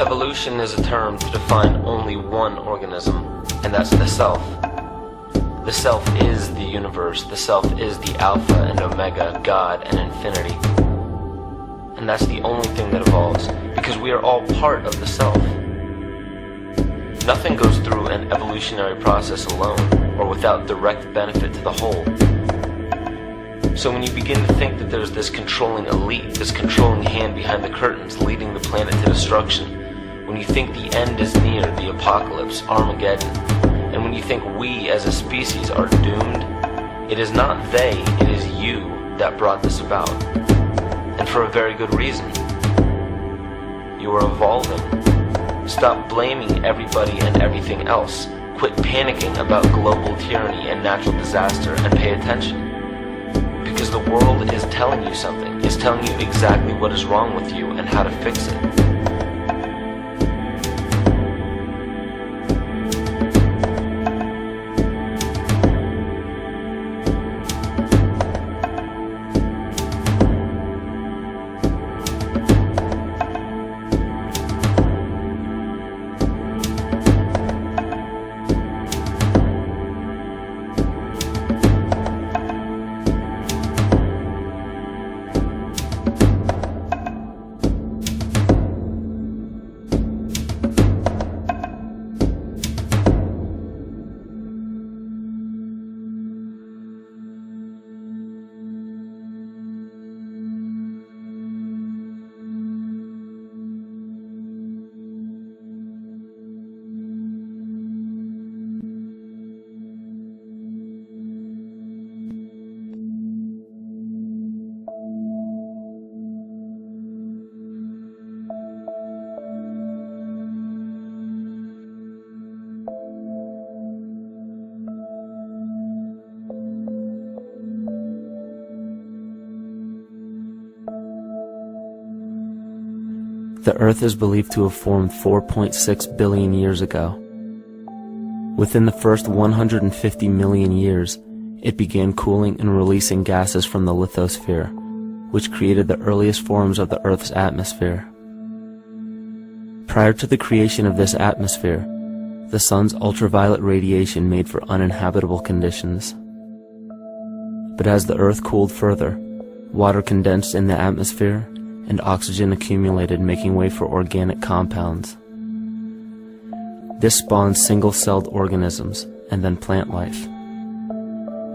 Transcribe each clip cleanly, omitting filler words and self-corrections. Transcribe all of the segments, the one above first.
Evolution is a term to define only one organism, and that's the self. The self is the universe, the self is the Alpha and Omega, God and infinity. And that's the only thing that evolves, because we are all part of the self. Nothing goes through an evolutionary process alone, or without direct benefit to the whole. So when you begin to think that there's this controlling elite, this controlling hand behind the curtains leading the planet to destruction, when you think the end is near, the apocalypse, Armageddon, and when you think we as a species are doomed, it is not they, it is you that brought this about. And for a very good reason. You are evolving. Stop blaming everybody and everything else. Quit panicking about global tyranny and natural disaster and pay attention. Because the world is telling you something. It's telling you exactly what is wrong with you and how to fix it. The Earth is believed to have formed 4.6 billion years ago. Within the first 150 million years, it began cooling and releasing gases from the lithosphere, which created the earliest forms of the Earth's atmosphere. Prior to the creation of this atmosphere, the sun's ultraviolet radiation made for uninhabitable conditions. But as the Earth cooled further, water condensed in the atmosphere, and oxygen accumulated, making way for organic compounds. This spawned single-celled organisms, and then plant life.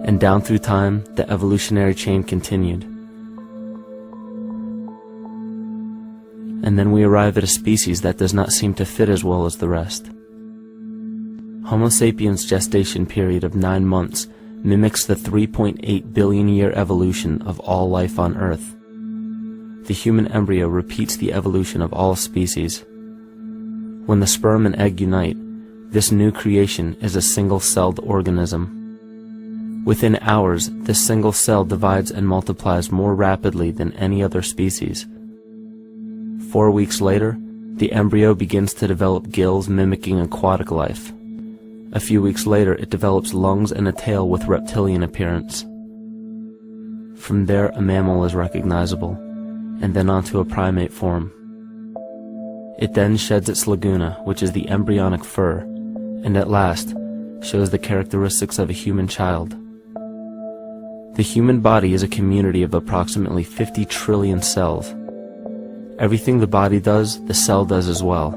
And down through time, the evolutionary chain continued. And then we arrive at a species that does not seem to fit as well as the rest. Homo sapiens' gestation period of 9 months mimics the 3.8 billion year evolution of all life on Earth. The human embryo repeats the evolution of all species. When the sperm and egg unite, this new creation is a single-celled organism. Within hours, this single cell divides and multiplies more rapidly than any other species. 4 weeks later, the embryo begins to develop gills mimicking aquatic life. A few weeks later, it develops lungs and a tail with reptilian appearance. From there, a mammal is recognizable, and then onto a primate form. It then sheds its laguna, which is the embryonic fur, and at last shows the characteristics of a human child. The human body is a community of approximately 50 trillion cells. Everything the body does, the cell does as well.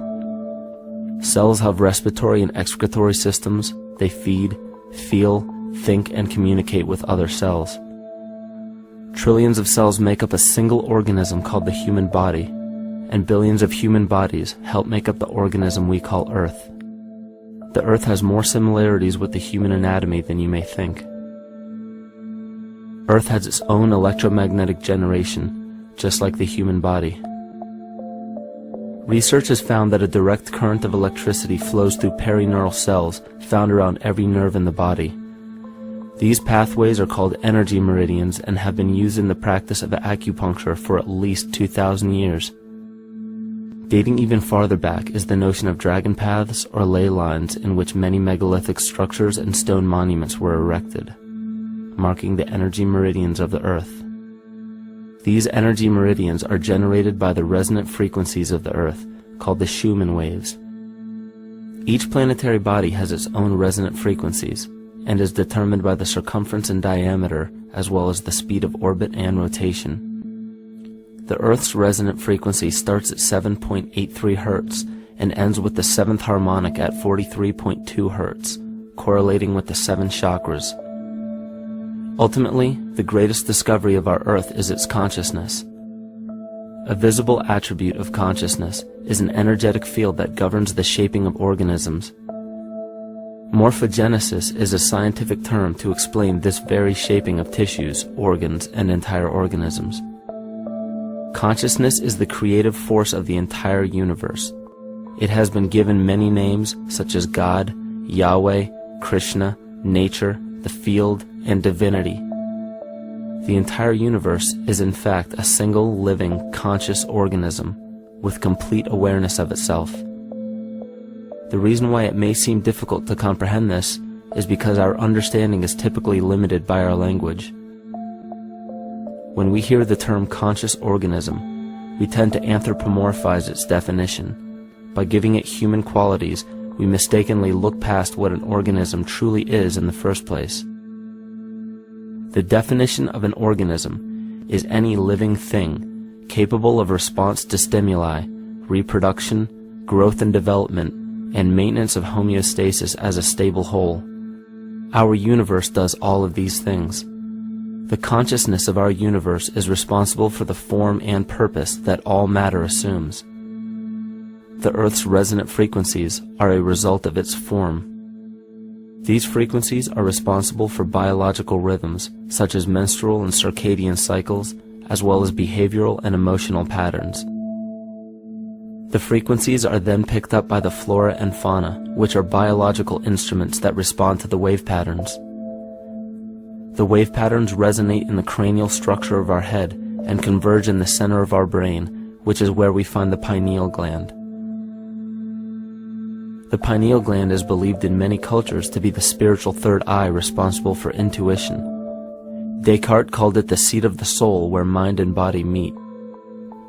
Cells have respiratory and excretory systems. They feed, feel, think, and communicate with other cells. Trillions of cells make up a single organism called the human body, and billions of human bodies help make up the organism we call Earth. The Earth has more similarities with the human anatomy than you may think. Earth has its own electromagnetic generation, just like the human body. Research has found that a direct current of electricity flows through perineural cells found around every nerve in the body. These pathways are called energy meridians and have been used in the practice of acupuncture for at least 2,000 years. Dating even farther back is the notion of dragon paths or ley lines in which many megalithic structures and stone monuments were erected, marking the energy meridians of the Earth. These energy meridians are generated by the resonant frequencies of the Earth, called the Schumann waves. Each planetary body has its own resonant frequencies and is determined by the circumference and diameter as well as the speed of orbit and rotation. The Earth's resonant frequency starts at 7.83 Hz and ends with the 7th harmonic at 43.2 Hz, correlating with the 7 chakras. Ultimately, the greatest discovery of our Earth is its consciousness. A visible attribute of consciousness is an energetic field that governs the shaping of organisms. Morphogenesis is a scientific term to explain this very shaping of tissues, organs, and entire organisms. Consciousness is the creative force of the entire universe. It has been given many names such as God, Yahweh, Krishna, nature, the field, and divinity. The entire universe is in fact a single living, conscious organism with complete awareness of itself. The reason why it may seem difficult to comprehend this is because our understanding is typically limited by our language. When we hear the term conscious organism, we tend to anthropomorphize its definition. By giving it human qualities, we mistakenly look past what an organism truly is in the first place. The definition of an organism is any living thing capable of response to stimuli, reproduction, growth and development, and maintenance of homeostasis as a stable whole. Our universe does all of these things. The consciousness of our universe is responsible for the form and purpose that all matter assumes. The Earth's resonant frequencies are a result of its form. These frequencies are responsible for biological rhythms, such as menstrual and circadian cycles, as well as behavioral and emotional patterns. The frequencies are then picked up by the flora and fauna, which are biological instruments that respond to the wave patterns. The wave patterns resonate in the cranial structure of our head and converge in the center of our brain, which is where we find the pineal gland. The pineal gland is believed in many cultures to be the spiritual third eye responsible for intuition. Descartes called it the seat of the soul where mind and body meet.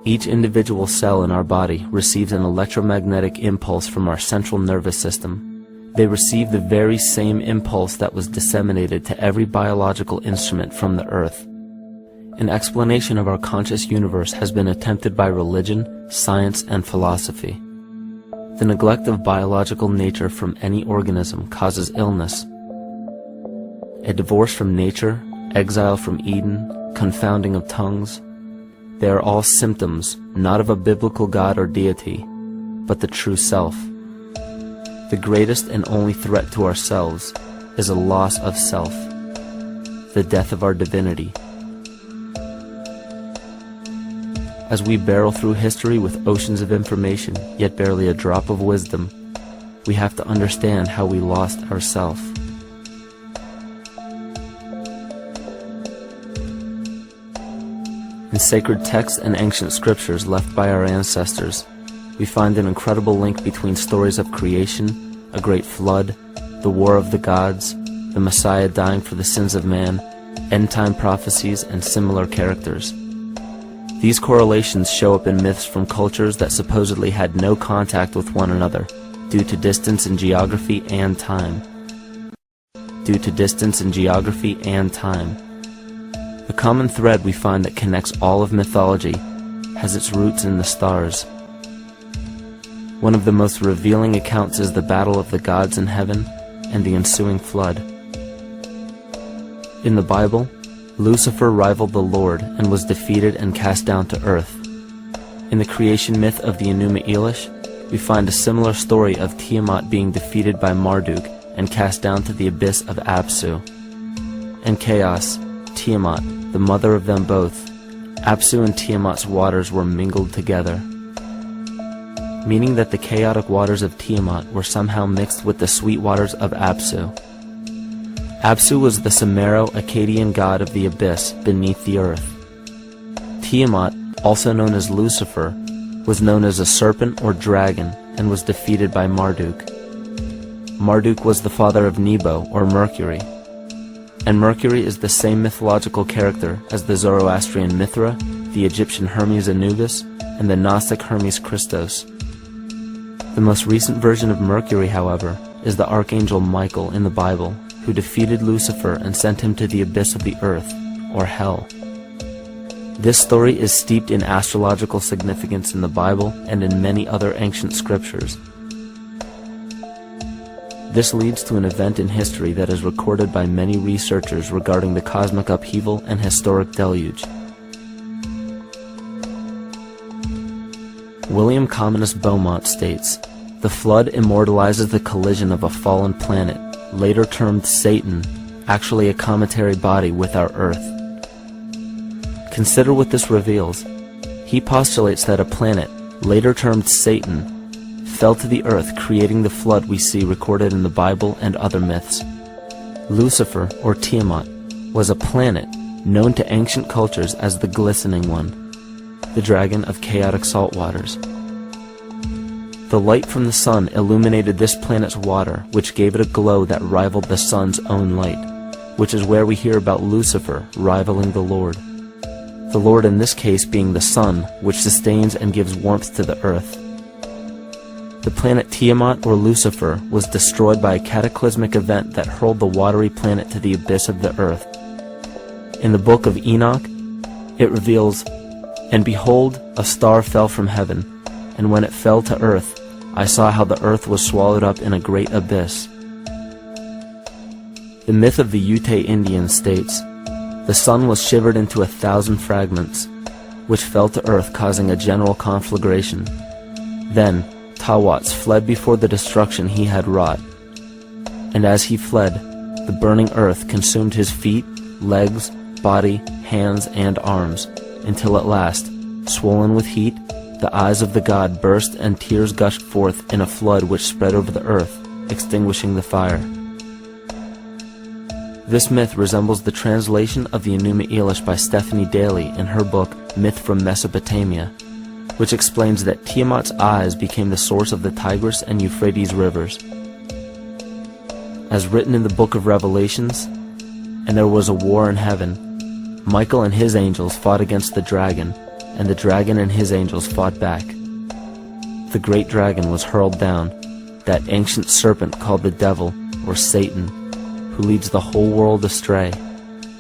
Each individual cell in our body receives an electromagnetic impulse from our central nervous system. They receive the very same impulse that was disseminated to every biological instrument from the earth. An explanation of our conscious universe has been attempted by religion, science, and philosophy. The neglect of biological nature from any organism causes illness. A divorce from nature, exile from Eden, confounding of tongues, they are all symptoms not of a biblical God or deity, but the true self. The greatest and only threat to ourselves is a loss of self, the death of our divinity. As we barrel through history with oceans of information, yet barely a drop of wisdom, we have to understand how we lost ourself. In sacred texts and ancient scriptures left by our ancestors, we find an incredible link between stories of creation, a great flood, the war of the gods, the Messiah dying for the sins of man, end-time prophecies, and similar characters. These correlations show up in myths from cultures that supposedly had no contact with one another due to distance in geography and time. The common thread we find that connects all of mythology has its roots in the stars. One of the most revealing accounts is the battle of the gods in heaven and the ensuing flood. In the Bible, Lucifer rivaled the Lord and was defeated and cast down to earth. In the creation myth of the Enuma Elish, we find a similar story of Tiamat being defeated by Marduk and cast down to the abyss of Apsu. In chaos, Tiamat, the mother of them both, Apsu and Tiamat's waters were mingled together, meaning that the chaotic waters of Tiamat were somehow mixed with the sweet waters of Apsu. Apsu was the Sumero-Akkadian god of the abyss beneath the earth. Tiamat, also known as Lucifer, was known as a serpent or dragon and was defeated by Marduk. Marduk was the father of Nebo or Mercury, and Mercury is the same mythological character as the Zoroastrian Mithra, the Egyptian Hermes Anubis, and the Gnostic Hermes Christos. The most recent version of Mercury, however, is the archangel Michael in the Bible, who defeated Lucifer and sent him to the abyss of the earth, or hell. This story is steeped in astrological significance in the Bible and in many other ancient scriptures. This leads to an event in history that is recorded by many researchers regarding the cosmic upheaval and historic deluge. William Commonus Beaumont states, "The flood immortalizes the collision of a fallen planet, later termed Satan, actually a cometary body with our Earth." Consider what this reveals. He postulates that a planet, later termed Satan, fell to the earth, creating the flood we see recorded in the Bible and other myths. Lucifer, or Tiamat, was a planet known to ancient cultures as the Glistening One, the dragon of chaotic salt waters. The light from the sun illuminated this planet's water, which gave it a glow that rivaled the sun's own light, which is where we hear about Lucifer rivaling the Lord. The Lord in this case being the sun, which sustains and gives warmth to the earth. The planet Tiamat, or Lucifer, was destroyed by a cataclysmic event that hurled the watery planet to the abyss of the earth. In the book of Enoch, it reveals, "And behold, a star fell from heaven, and when it fell to earth, I saw how the earth was swallowed up in a great abyss." The myth of the Ute Indians states, "The sun was shivered into 1,000 fragments, which fell to earth, causing a general conflagration. Then Tawats fled before the destruction he had wrought. And as he fled, the burning earth consumed his feet, legs, body, hands, and arms, until at last, swollen with heat, the eyes of the god burst and tears gushed forth in a flood which spread over the earth, extinguishing the fire." This myth resembles the translation of the Enuma Elish by Stephanie Daly in her book Myth from Mesopotamia, which explains that Tiamat's eyes became the source of the Tigris and Euphrates rivers. As written in the book of Revelations, "And there was a war in heaven. Michael and his angels fought against the dragon, and the dragon and his angels fought back. The great dragon was hurled down, that ancient serpent called the devil, or Satan, who leads the whole world astray.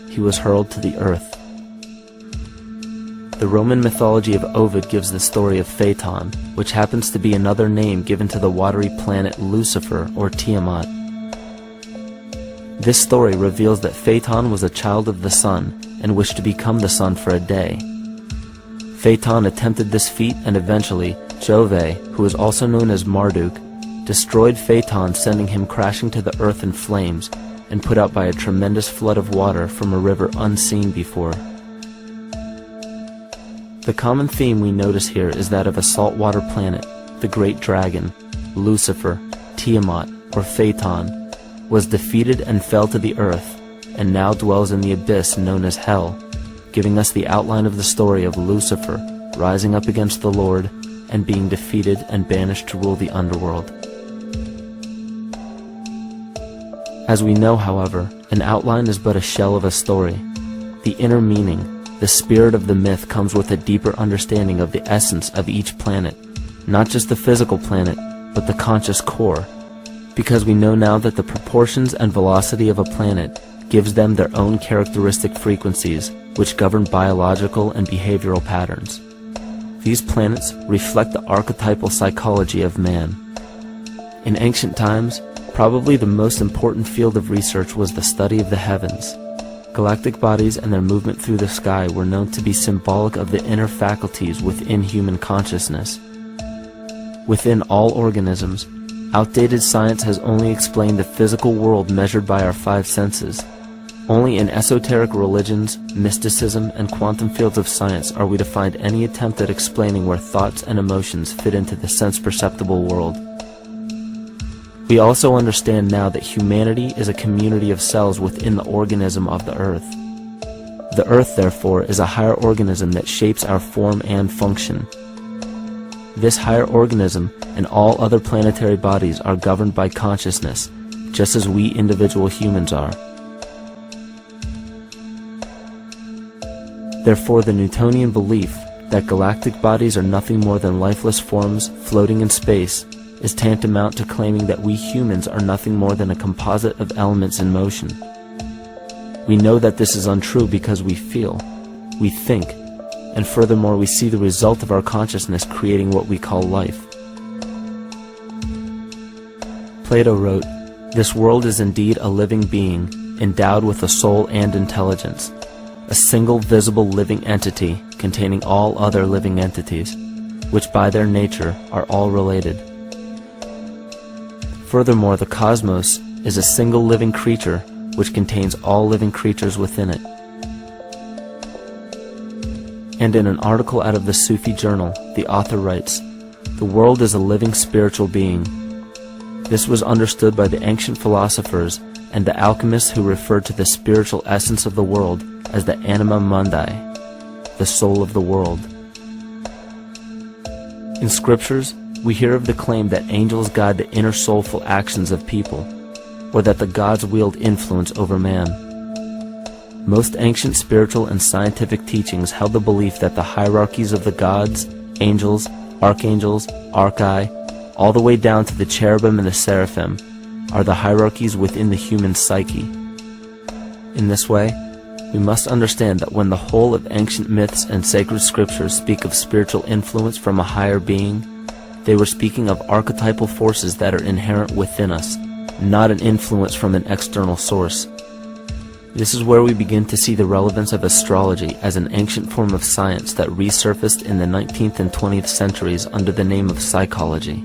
He was hurled to the earth." The Roman mythology of Ovid gives the story of Phaeton, which happens to be another name given to the watery planet Lucifer, or Tiamat. This story reveals that Phaeton was a child of the sun and wished to become the sun for a day. Phaeton attempted this feat, and eventually Jove, who is also known as Marduk, destroyed Phaeton, sending him crashing to the earth in flames and put out by a tremendous flood of water from a river unseen before. The common theme we notice here is that of a saltwater planet, the great dragon, Lucifer, Tiamat, or Phaeton, was defeated and fell to the earth, and now dwells in the abyss known as hell, giving us the outline of the story of Lucifer rising up against the Lord and being defeated and banished to rule the underworld. As we know, however, an outline is but a shell of a story. The inner meaning, the spirit of the myth, comes with a deeper understanding of the essence of each planet, not just the physical planet, but the conscious core, because we know now that the proportions and velocity of a planet gives them their own characteristic frequencies, which govern biological and behavioral patterns. These planets reflect the archetypal psychology of man. In ancient times, probably the most important field of research was the study of the heavens. Galactic bodies and their movement through the sky were known to be symbolic of the inner faculties within human consciousness. Within all organisms, outdated science has only explained the physical world measured by our five senses. Only in esoteric religions, mysticism, and quantum fields of science are we to find any attempt at explaining where thoughts and emotions fit into the sense-perceptible world. We also understand now that humanity is a community of cells within the organism of the Earth. The Earth, therefore, is a higher organism that shapes our form and function. This higher organism and all other planetary bodies are governed by consciousness, just as we individual humans are. Therefore, the Newtonian belief that galactic bodies are nothing more than lifeless forms floating in space is tantamount to claiming that we humans are nothing more than a composite of elements in motion. We know that this is untrue because we feel, we think, and furthermore we see the result of our consciousness creating what we call life. Plato wrote, "This world is indeed a living being, endowed with a soul and intelligence, a single visible living entity containing all other living entities, which by their nature are all related." Furthermore, the cosmos is a single living creature which contains all living creatures within it. And in an article out of the Sufi journal, the author writes, "The world is a living spiritual being." This was understood by the ancient philosophers and the alchemists who referred to the spiritual essence of the world as the anima mundi, the soul of the world. In scriptures, we hear of the claim that angels guide the inner soulful actions of people, or that the gods wield influence over man. Most ancient spiritual and scientific teachings held the belief that the hierarchies of the gods, angels, archangels, archai, all the way down to the cherubim and the seraphim, are the hierarchies within the human psyche. In this way, we must understand that when the whole of ancient myths and sacred scriptures speak of spiritual influence from a higher being, they were speaking of archetypal forces that are inherent within us, not an influence from an external source. This is where we begin to see the relevance of astrology as an ancient form of science that resurfaced in the 19th and 20th centuries under the name of psychology.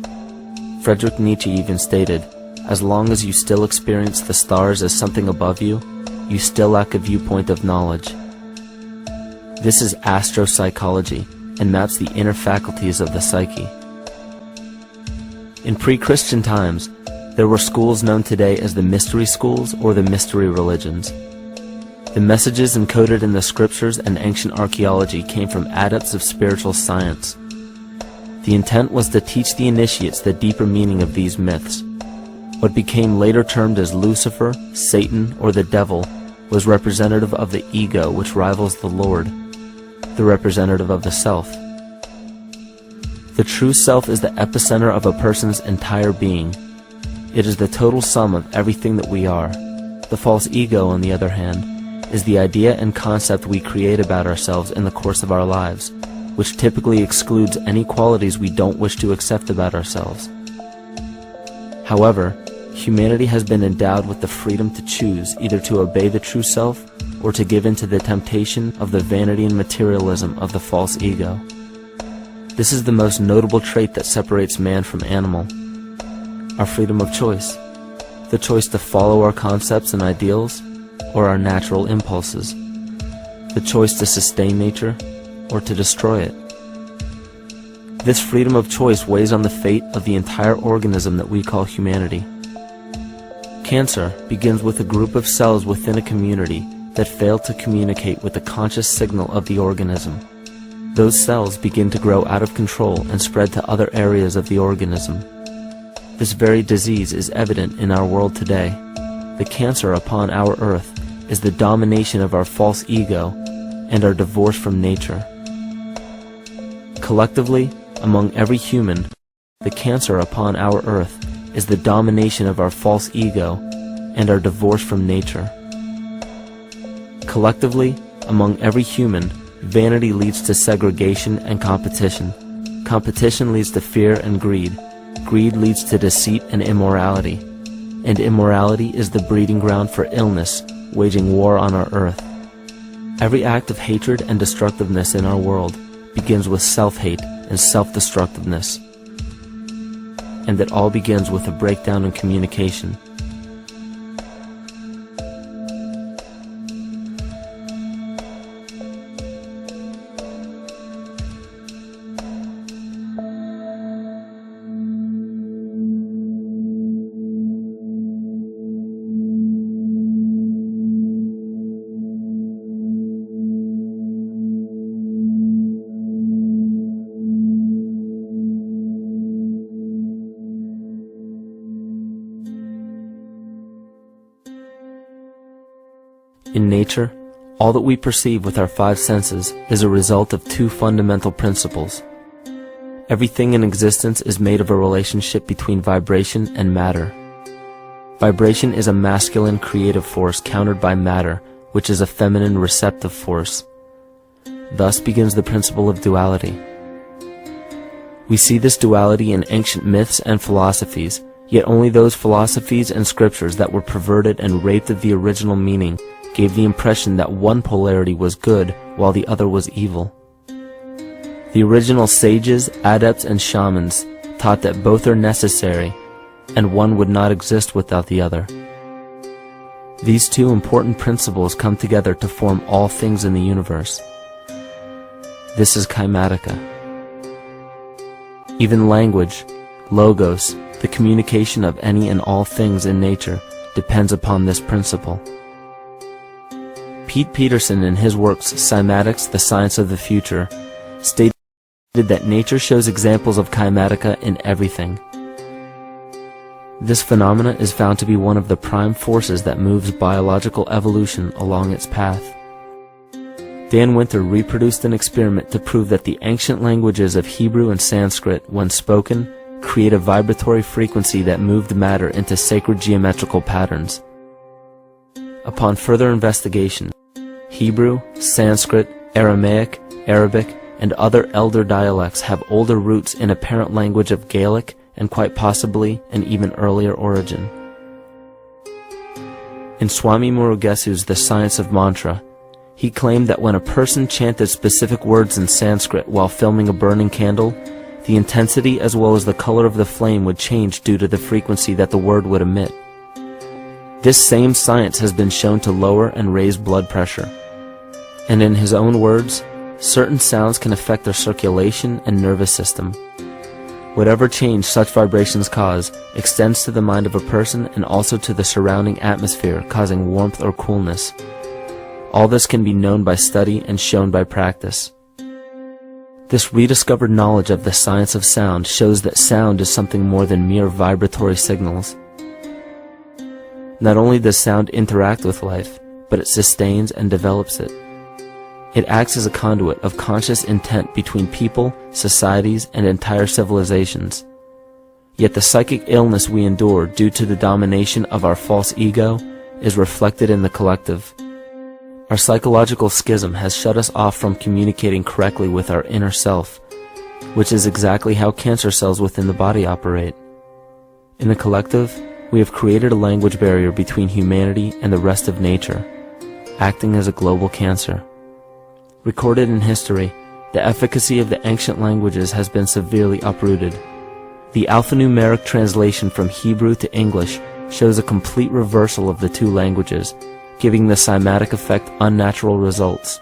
Friedrich Nietzsche even stated, "As long as you still experience the stars as something above you, you still lack a viewpoint of knowledge." This is astropsychology and maps the inner faculties of the psyche. In pre-Christian times, there were schools known today as the mystery schools or the mystery religions. The messages encoded in the scriptures and ancient archaeology came from adepts of spiritual science. The intent was to teach the initiates the deeper meaning of these myths. What became later termed as Lucifer, Satan, or the devil was representative of the ego which rivals the Lord, the representative of the self. The true self is the epicenter of a person's entire being. It is the total sum of everything that we are. The false ego, on the other hand, is the idea and concept we create about ourselves in the course of our lives, which typically excludes any qualities we don't wish to accept about ourselves. However, humanity has been endowed with the freedom to choose either to obey the true self or to give in to the temptation of the vanity and materialism of the false ego. This is the most notable trait that separates man from animal: our freedom of choice, the choice to follow our concepts and ideals or our natural impulses, the choice to sustain nature or to destroy it. This freedom of choice weighs on the fate of the entire organism that we call humanity. Cancer begins with a group of cells within a community that fail to communicate with the conscious signal of the organism. Those cells begin to grow out of control and spread to other areas of the organism. This very disease is evident in our world today. The cancer upon our earth is the domination of our false ego and our divorce from nature. Collectively, among every human, the cancer upon our earth is the domination of our false ego and our divorce from nature. Collectively, among every human, vanity leads to segregation and competition. Competition leads to fear and greed. Greed leads to deceit and immorality. And immorality is the breeding ground for illness, waging war on our earth. Every act of hatred and destructiveness in our world begins with self-hate and self-destructiveness. And it all begins with a breakdown in communication. In nature, all that we perceive with our five senses is a result of two fundamental principles. Everything in existence is made of a relationship between vibration and matter. Vibration is a masculine creative force countered by matter, which is a feminine receptive force. Thus begins the principle of duality. We see this duality in ancient myths and philosophies, yet only those philosophies and scriptures that were perverted and raped of the original meaning gave the impression that one polarity was good while the other was evil. The original sages, adepts, and shamans taught that both are necessary, and one would not exist without the other. These two important principles come together to form all things in the universe. This is Kymatica. Even language, logos, the communication of any and all things in nature, depends upon this principle. Pete Peterson, in his works Cymatics, the Science of the Future, stated that nature shows examples of Kymatica in everything. This phenomena is found to be one of the prime forces that moves biological evolution along its path. Dan Winter reproduced an experiment to prove that the ancient languages of Hebrew and Sanskrit, when spoken, create a vibratory frequency that moved matter into sacred geometrical patterns. Upon further investigation, Hebrew, Sanskrit, Aramaic, Arabic, and other elder dialects have older roots in a parent language of Gaelic and quite possibly an even earlier origin. In Swami Murugesu's The Science of Mantra, he claimed that when a person chanted specific words in Sanskrit while filming a burning candle, the intensity as well as the color of the flame would change due to the frequency that the word would emit. This same science has been shown to lower and raise blood pressure. And in his own words, certain sounds can affect their circulation and nervous system. Whatever change such vibrations cause extends to the mind of a person and also to the surrounding atmosphere, causing warmth or coolness. All this can be known by study and shown by practice. This rediscovered knowledge of the science of sound shows that sound is something more than mere vibratory signals. Not only does sound interact with life, but it sustains and develops it. It acts as a conduit of conscious intent between people, societies, and entire civilizations. Yet the psychic illness we endure due to the domination of our false ego is reflected in the collective. Our psychological schism has shut us off from communicating correctly with our inner self, which is exactly how cancer cells within the body operate. In the collective, we have created a language barrier between humanity and the rest of nature, acting as a global cancer. Recorded in history, the efficacy of the ancient languages has been severely uprooted. The alphanumeric translation from Hebrew to English shows a complete reversal of the two languages, giving the cymatic effect unnatural results.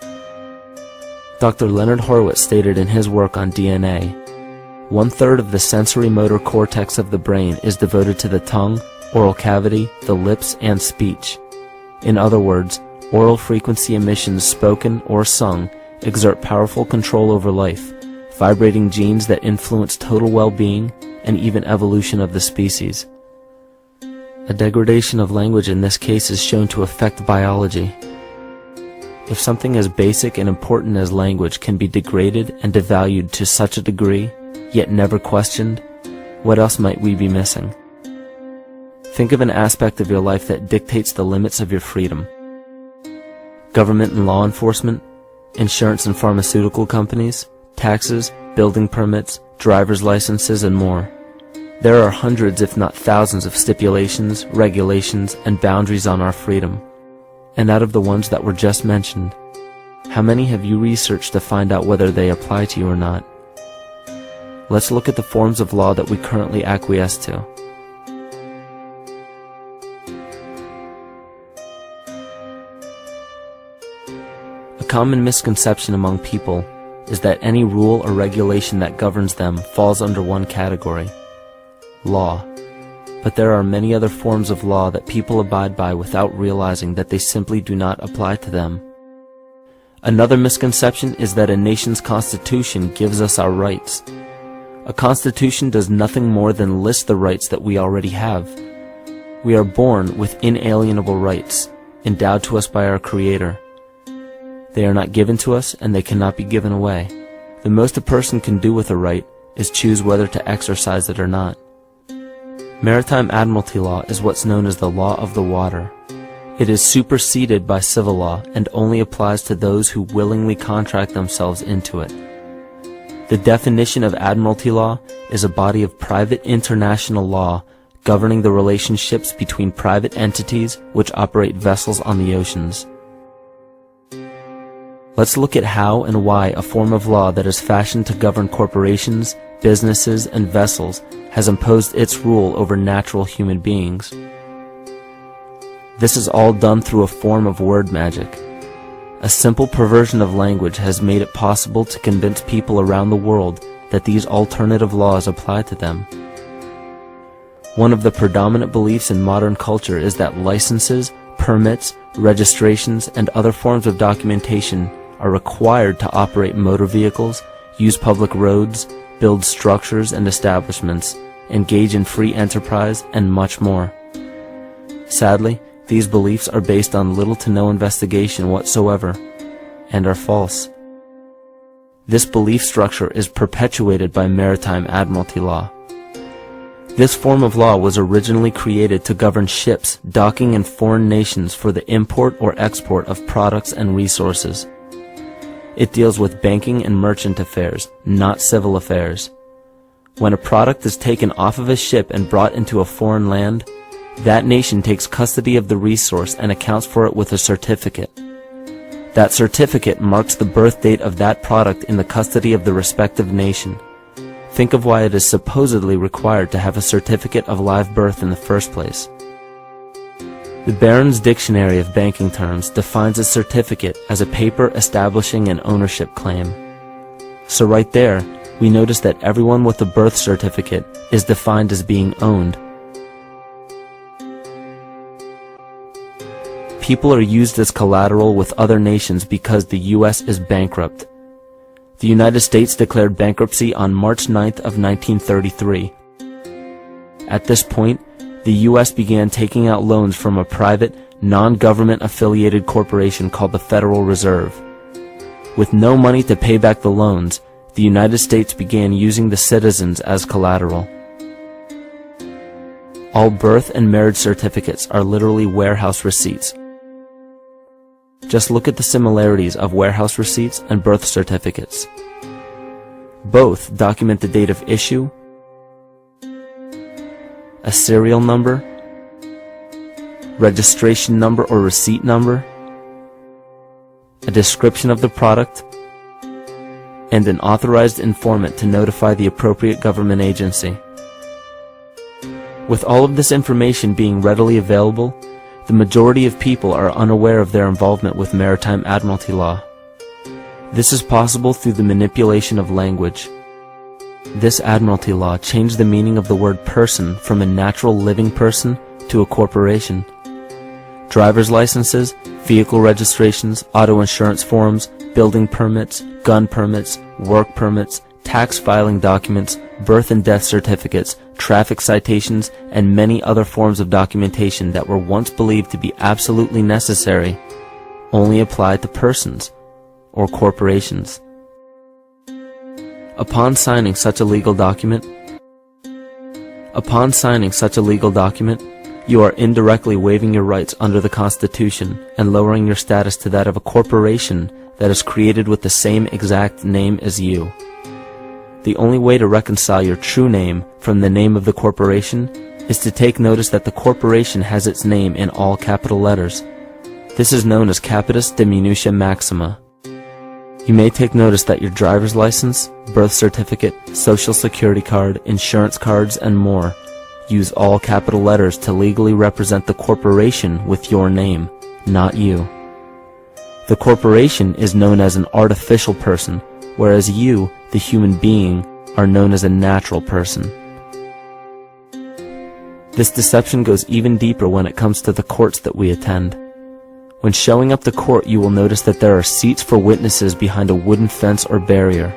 Dr. Leonard Horowitz stated in his work on DNA, 1/3 of the sensory motor cortex of the brain is devoted to the tongue, oral cavity, the lips, and speech. In other words, oral frequency emissions spoken or sung exert powerful control over life, vibrating genes that influence total well-being and even evolution of the species. A degradation of language in this case is shown to affect biology. If something as basic and important as language can be degraded and devalued to such a degree, yet never questioned, what else might we be missing? Think of an aspect of your life that dictates the limits of your freedom. Government and law enforcement, insurance and pharmaceutical companies, taxes, building permits, driver's licenses, and more. There are hundreds if not thousands of stipulations, regulations, and boundaries on our freedom. And out of the ones that were just mentioned, how many have you researched to find out whether they apply to you or not? Let's look at the forms of law that we currently acquiesce to. A common misconception among people is that any rule or regulation that governs them falls under one category: law. But there are many other forms of law that people abide by without realizing that they simply do not apply to them. Another misconception is that a nation's constitution gives us our rights. A constitution does nothing more than list the rights that we already have. We are born with inalienable rights, endowed to us by our Creator. They are not given to us, and they cannot be given away. The most a person can do with a right is choose whether to exercise it or not. Maritime admiralty law is what's known as the law of the water. It is superseded by civil law and only applies to those who willingly contract themselves into it. The definition of admiralty law is a body of private international law governing the relationships between private entities which operate vessels on the oceans. Let's look at how and why a form of law that is fashioned to govern corporations, businesses, and vessels has imposed its rule over natural human beings. This is all done through a form of word magic. A simple perversion of language has made it possible to convince people around the world that these alternative laws apply to them. One of the predominant beliefs in modern culture is that licenses, permits, registrations, and other forms of documentation are required to operate motor vehicles, use public roads, build structures and establishments, engage in free enterprise, and much more. Sadly, these beliefs are based on little to no investigation whatsoever, and are false. This belief structure is perpetuated by maritime admiralty law. This form of law was originally created to govern ships docking in foreign nations for the import or export of products and resources. It deals with banking and merchant affairs, not civil affairs. When a product is taken off of a ship and brought into a foreign land, that nation takes custody of the resource and accounts for it with a certificate. That certificate marks the birth date of that product in the custody of the respective nation. Think of why it is supposedly required to have a certificate of live birth in the first place. The Barron's Dictionary of Banking Terms defines a certificate as a paper establishing an ownership claim. So right there, we notice that everyone with a birth certificate is defined as being owned. People are used as collateral with other nations because the U.S. is bankrupt. The United States declared bankruptcy on March 9th of 1933. At this point, the U.S. began taking out loans from a private, non-government affiliated corporation called the Federal Reserve. With no money to pay back the loans, the United States began using the citizens as collateral. All birth and marriage certificates are literally warehouse receipts. Just look at the similarities of warehouse receipts and birth certificates. Both document the date of issue, a serial number, registration number or receipt number, a description of the product, and an authorized informant to notify the appropriate government agency. With all of this information being readily available, the majority of people are unaware of their involvement with maritime admiralty law. This is possible through the manipulation of language. This admiralty law changed the meaning of the word person from a natural living person to a corporation. Driver's licenses, vehicle registrations, auto insurance forms, building permits, gun permits, work permits, tax filing documents, birth and death certificates, traffic citations, and many other forms of documentation that were once believed to be absolutely necessary only apply to persons or corporations. Upon signing such a legal document, you are indirectly waiving your rights under the Constitution and lowering your status to that of a corporation that is created with the same exact name as you. The only way to reconcile your true name from the name of the corporation is to take notice that the corporation has its name in all capital letters. This is known as capitis diminutia maxima. You may take notice that your driver's license, birth certificate, social security card, insurance cards, and more use all capital letters to legally represent the corporation with your name, not you. The corporation is known as an artificial person, whereas you, the human being, are known as a natural person. This deception goes even deeper when it comes to the courts that we attend. When showing up to court, you will notice that there are seats for witnesses behind a wooden fence or barrier.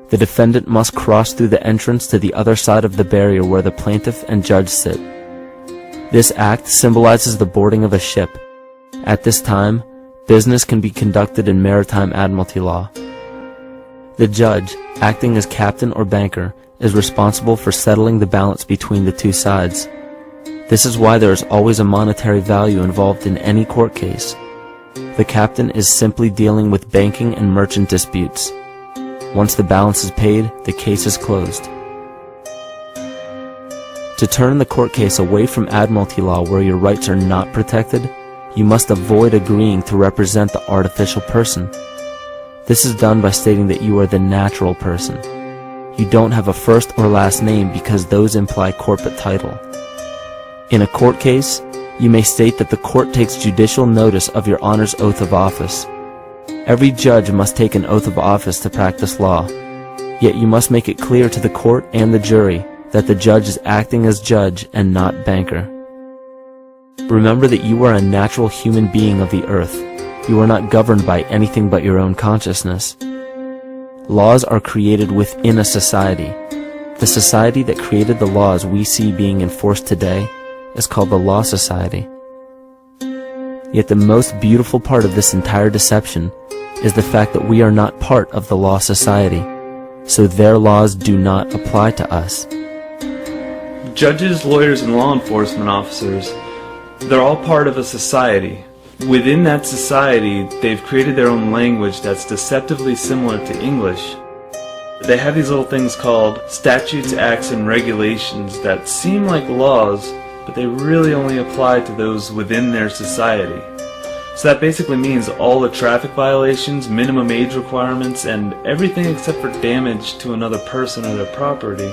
The defendant must cross through the entrance to the other side of the barrier where the plaintiff and judge sit. This act symbolizes the boarding of a ship. At this time, business can be conducted in maritime admiralty law. The judge, acting as captain or banker, is responsible for settling the balance between the two sides. This is why there is always a monetary value involved in any court case. The captain is simply dealing with banking and merchant disputes. Once the balance is paid, the case is closed. To turn the court case away from admiralty law where your rights are not protected, you must avoid agreeing to represent the artificial person. This is done by stating that you are the natural person. You don't have a first or last name because those imply corporate title. In a court case, you may state that the court takes judicial notice of your honor's oath of office. Every judge must take an oath of office to practice law, yet you must make it clear to the court and the jury that the judge is acting as judge and not banker. Remember that you are a natural human being of the earth. You are not governed by anything but your own consciousness. Laws are created within a society. The society that created the laws we see being enforced today is called the Law Society. Yet the most beautiful part of this entire deception is the fact that we are not part of the Law Society, so their laws do not apply to us. Judges, lawyers, and law enforcement officers, they're all part of a society. Within that society, they've created their own language that's deceptively similar to English. They have these little things called statutes, acts, and regulations that seem like laws, but they really only apply to those within their society. So that basically means all the traffic violations, minimum age requirements, and everything except for damage to another person or their property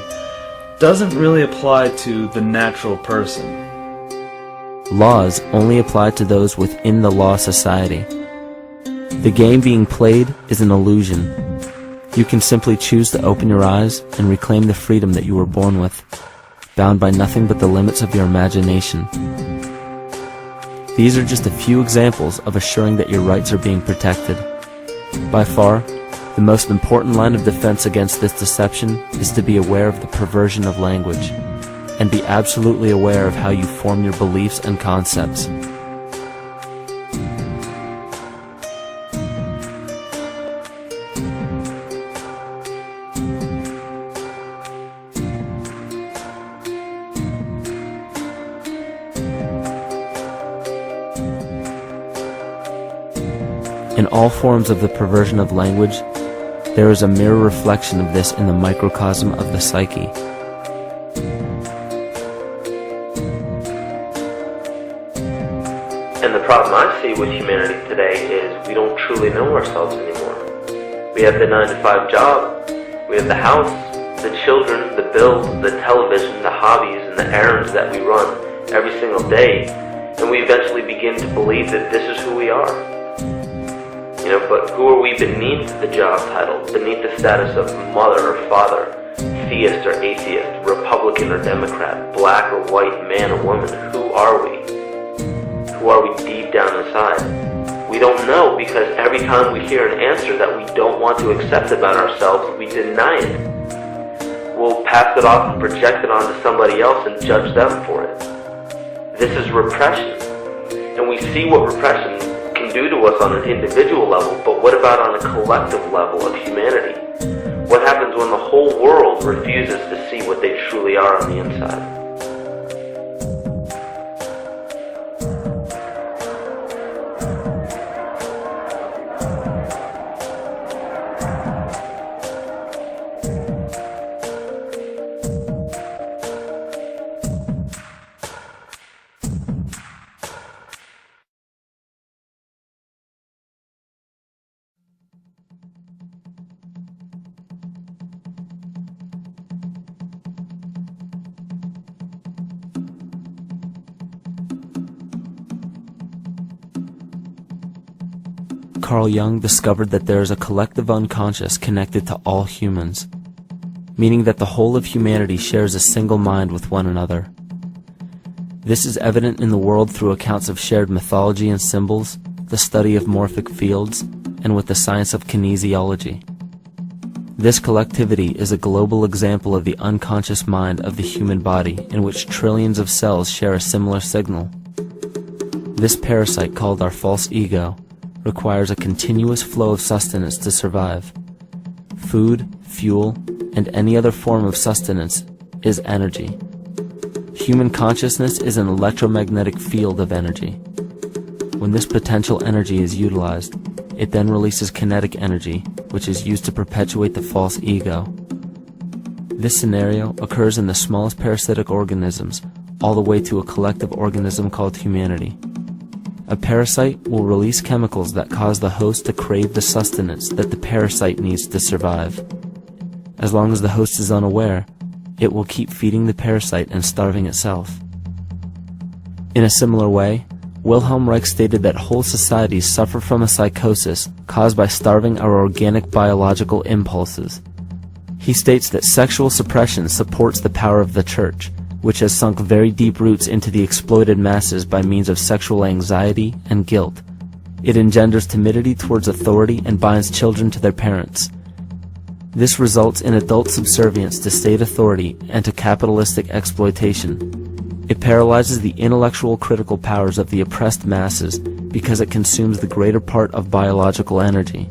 doesn't really apply to the natural person. Laws only apply to those within the Law Society. The game being played is an illusion. You can simply choose to open your eyes and reclaim the freedom that you were born with, bound by nothing but the limits of your imagination. These are just a few examples of assuring that your rights are being protected. By far, the most important line of defense against this deception is to be aware of the perversion of language, and be absolutely aware of how you form your beliefs and concepts. In all forms of the perversion of language, there is a mirror reflection of this in the microcosm of the psyche. And the problem I see with humanity today is we don't truly know ourselves anymore. We have the 9-to-5 job, we have the house, the children, the bills, the television, the hobbies, and the errands that we run every single day, and we eventually begin to believe that this is who we are. But who are we beneath the job title, beneath the status of mother or father, theist or atheist, Republican or Democrat, black or white, man or woman? Who are we? Who are we deep down inside? We don't know, because every time we hear an answer that we don't want to accept about ourselves, we deny it. We'll pass it off and project it onto somebody else and judge them for it. This is repression. And we see what repression can do to us on an individual level, but what about on a collective level of humanity? What happens when the whole world refuses to see what they truly are on the inside? Carl Jung discovered that there is a collective unconscious connected to all humans, meaning that the whole of humanity shares a single mind with one another. This is evident in the world through accounts of shared mythology and symbols, the study of morphic fields, and with the science of kinesiology. This collectivity is a global example of the unconscious mind of the human body, in which trillions of cells share a similar signal. This parasite, called our false ego, requires a continuous flow of sustenance to survive. Food, fuel, and any other form of sustenance is energy. Human consciousness is an electromagnetic field of energy. When this potential energy is utilized, it then releases kinetic energy, which is used to perpetuate the false ego. This scenario occurs in the smallest parasitic organisms, all the way to a collective organism called humanity. A parasite will release chemicals that cause the host to crave the sustenance that the parasite needs to survive. As long as the host is unaware, it will keep feeding the parasite and starving itself. In a similar way, Wilhelm Reich stated that whole societies suffer from a psychosis caused by starving our organic biological impulses. He states that sexual suppression supports the power of the church, which has sunk very deep roots into the exploited masses by means of sexual anxiety and guilt. It engenders timidity towards authority and binds children to their parents. This results in adult subservience to state authority and to capitalistic exploitation. It paralyzes the intellectual critical powers of the oppressed masses because it consumes the greater part of biological energy.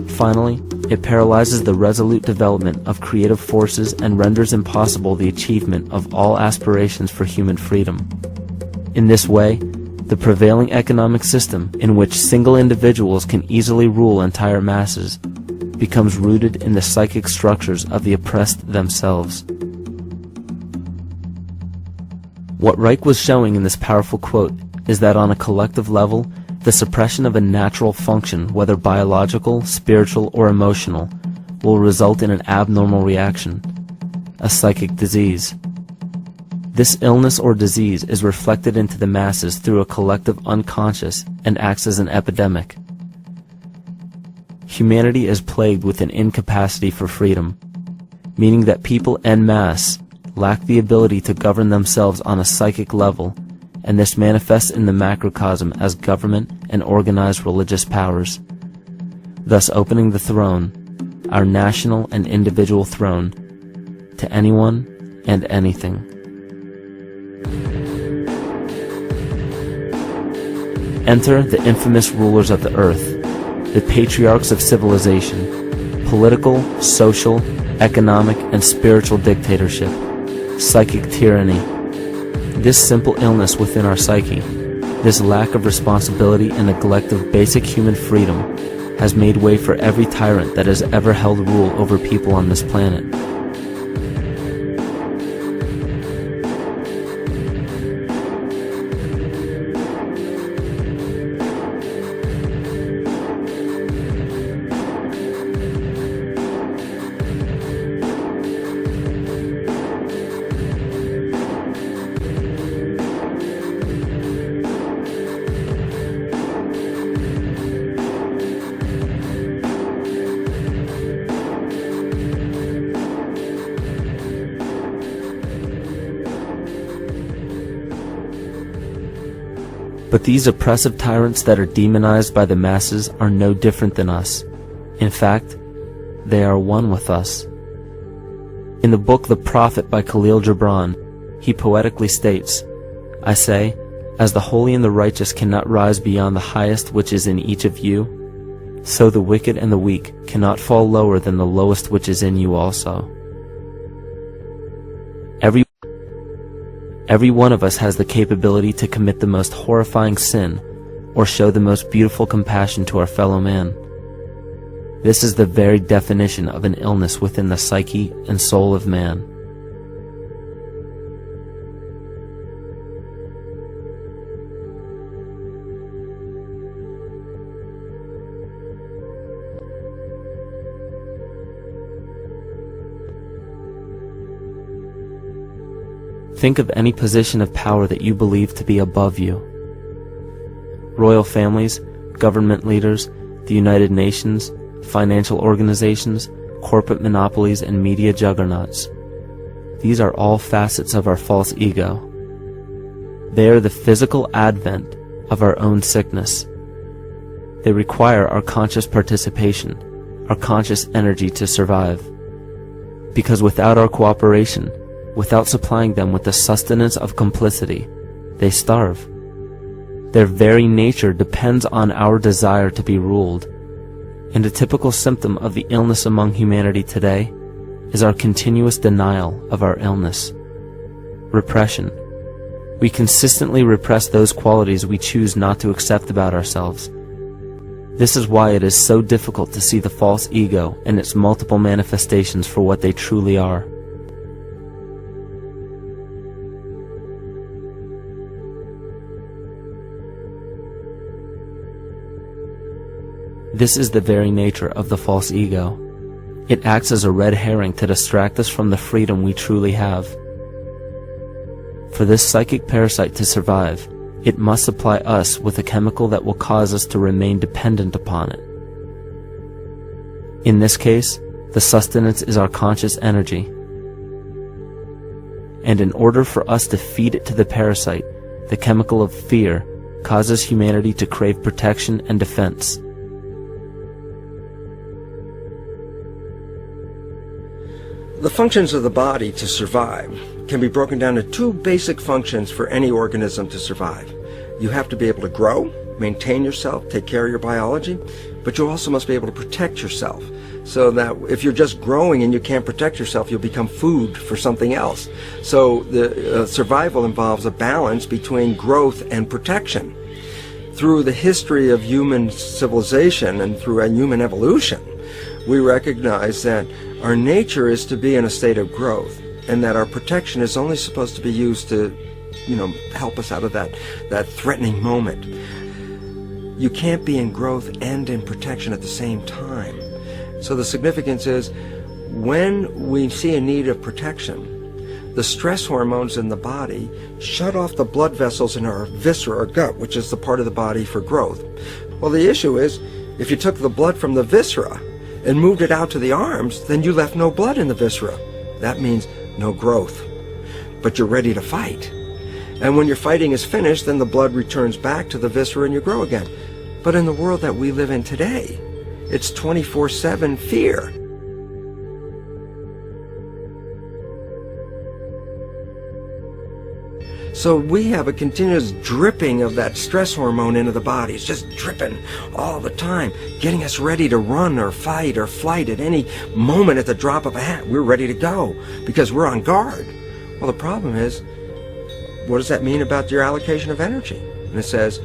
Finally, it paralyzes the resolute development of creative forces and renders impossible the achievement of all aspirations for human freedom. In this way, the prevailing economic system, in which single individuals can easily rule entire masses, becomes rooted in the psychic structures of the oppressed themselves. What Reich was showing in this powerful quote is that on a collective level, the suppression of a natural function, whether biological, spiritual, or emotional, will result in an abnormal reaction, a psychic disease. This illness or disease is reflected into the masses through a collective unconscious and acts as an epidemic. Humanity is plagued with an incapacity for freedom, meaning that people en masse lack the ability to govern themselves on a psychic level, and this manifests in the macrocosm as government and organized religious powers, thus opening the throne, our national and individual throne, to anyone and anything. Enter the infamous rulers of the earth, the patriarchs of civilization, political, social, economic, and spiritual dictatorship, psychic tyranny. This simple illness within our psyche, this lack of responsibility and neglect of basic human freedom, has made way for every tyrant that has ever held rule over people on this planet. But these oppressive tyrants that are demonized by the masses are no different than us. In fact, they are one with us. In the book The Prophet by Khalil Gibran, he poetically states, "I say, as the holy and the righteous cannot rise beyond the highest which is in each of you, so the wicked and the weak cannot fall lower than the lowest which is in you also." Every one of us has the capability to commit the most horrifying sin or show the most beautiful compassion to our fellow man. This is the very definition of an illness within the psyche and soul of man. Think of any position of power that you believe to be above you. Royal families, government leaders, the United Nations, financial organizations, corporate monopolies, and media juggernauts. These are all facets of our false ego. They are the physical advent of our own sickness. They require our conscious participation, our conscious energy to survive. Because without our cooperation, without supplying them with the sustenance of complicity, they starve. Their very nature depends on our desire to be ruled, And a typical symptom of the illness among humanity today is our continuous denial of our illness. Repression. We consistently repress those qualities we choose not to accept about ourselves. This is why it is so difficult to see the false ego and its multiple manifestations for what they truly are. This is the very nature of the false ego. It acts as a red herring to distract us from the freedom we truly have. For this psychic parasite to survive, it must supply us with a chemical that will cause us to remain dependent upon it. In this case, the sustenance is our conscious energy. And in order for us to feed it to the parasite, the chemical of fear causes humanity to crave protection and defense. The functions of the body to survive can be broken down to two basic functions for any organism to survive. You have to be able to grow, maintain yourself, take care of your biology, but you also must be able to protect yourself, so that if you're just growing and you can't protect yourself, you'll become food for something else. So the survival involves a balance between growth and protection. Through the history of human civilization and through human evolution, we recognize that our nature is to be in a state of growth, and that our protection is only supposed to be used to, help us out of that threatening moment. You can't be in growth and in protection at the same time. So the significance is, when we see a need of protection, the stress hormones in the body shut off the blood vessels in our viscera or gut, which is the part of the body for growth. Well, the issue is, if you took the blood from the viscera and moved it out to the arms, then you left no blood in the viscera. That means no growth. But you're ready to fight. And when your fighting is finished, then the blood returns back to the viscera and you grow again. But in the world that we live in today, it's 24/7 fear. So we have a continuous dripping of that stress hormone into the body. It's just dripping all the time, getting us ready to run or fight or flight at any moment at the drop of a hat. We're ready to go because we're on guard. Well, the problem is, what does that mean about your allocation of energy? And it says,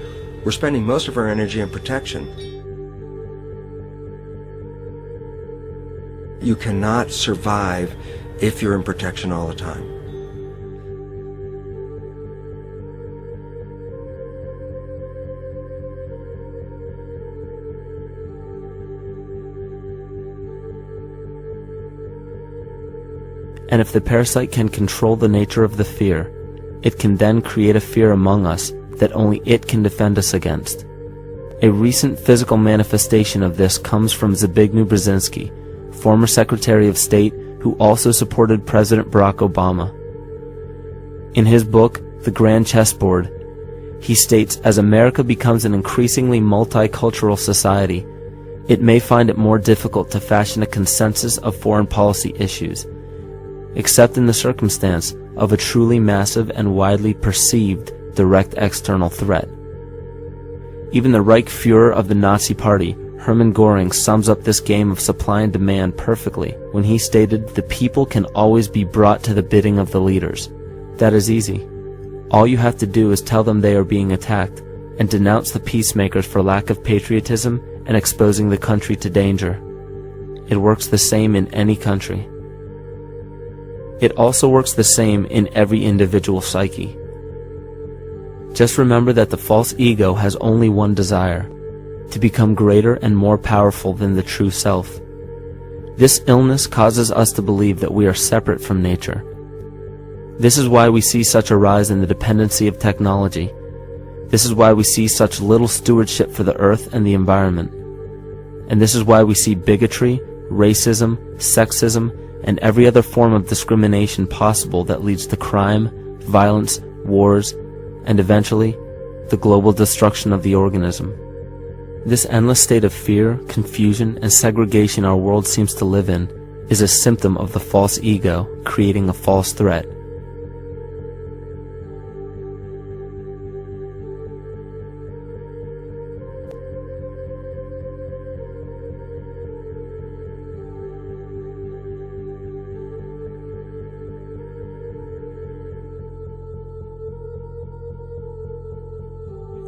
we're spending most of our energy in protection. You cannot survive if you're in protection all the time. And if the parasite can control the nature of the fear, it can then create a fear among us that only it can defend us against. A recent physical manifestation of this comes from Zbigniew Brzezinski, former Secretary of State who also supported President Barack Obama. In his book, The Grand Chessboard, he states, as America becomes an increasingly multicultural society, it may find it more difficult to fashion a consensus of foreign policy issues, except in the circumstance of a truly massive and widely perceived direct external threat. Even the Reichsfuhrer of the Nazi Party, Hermann Göring, sums up this game of supply and demand perfectly when he stated, "The people can always be brought to the bidding of the leaders." That is easy. All you have to do is tell them they are being attacked and denounce the peacemakers for lack of patriotism and exposing the country to danger. It works the same in any country. It also works the same in every individual psyche. Just remember that the false ego has only one desire: to become greater and more powerful than the true self. This illness causes us to believe that we are separate from nature. This is why we see such a rise in the dependency of technology. This is why we see such little stewardship for the earth and the environment. And this is why we see bigotry, racism, sexism, and every other form of discrimination possible that leads to crime, violence, wars, and eventually, the global destruction of the organism. This endless state of fear, confusion, and segregation our world seems to live in is a symptom of the false ego creating a false threat.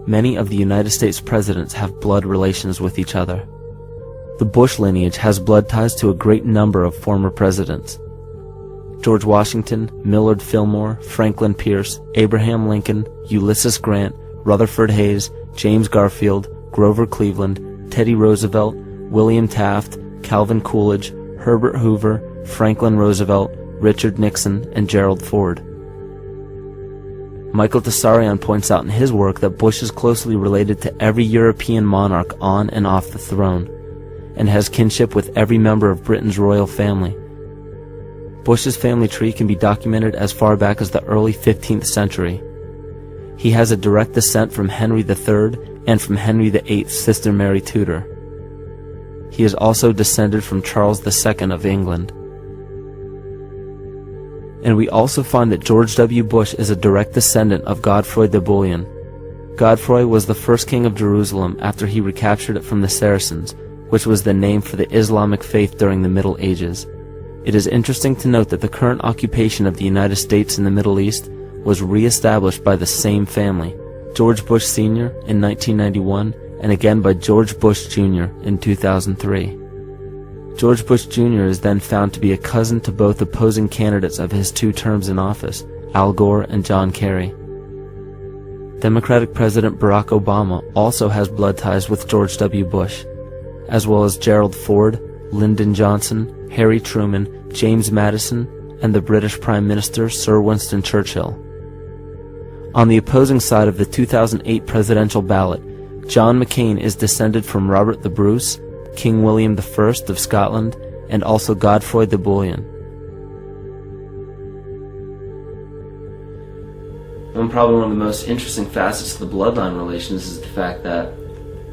many of the United States presidents have blood relations with each other. The Bush lineage has blood ties to a great number of former presidents. George Washington, Millard Fillmore, Franklin Pierce, Abraham Lincoln, Ulysses Grant, Rutherford Hayes, James Garfield, Grover Cleveland, Teddy Roosevelt, William Taft, Calvin Coolidge, Herbert Hoover, Franklin Roosevelt, Richard Nixon, and Gerald Ford. Michael Tessarion points out in his work that Bush is closely related to every European monarch on and off the throne, and has kinship with every member of Britain's royal family. Bush's family tree can be documented as far back as the early 15th century. He has a direct descent from Henry III and from Henry VIII's sister Mary Tudor. He is also descended from Charles II of England. And we also find that George W. Bush is a direct descendant of Godfrey de Bouillon. Godfrey was the first king of Jerusalem after he recaptured it from the Saracens, which was the name for the Islamic faith during the Middle Ages. It is interesting to note that the current occupation of the United States in the Middle East was re-established by the same family, George Bush Sr. in 1991, and again by George Bush Jr. in 2003. George Bush Jr. is then found to be a cousin to both opposing candidates of his 2 terms in office, Al Gore and John Kerry. Democratic President Barack Obama also has blood ties with George W. Bush, as well as Gerald Ford, Lyndon Johnson, Harry Truman, James Madison, and the British Prime Minister Sir Winston Churchill. On the opposing side of the 2008 presidential ballot, John McCain is descended from Robert the Bruce, King William I of Scotland, and also Godfrey de Bouillon. Probably one of the most interesting facets of the bloodline relations is the fact that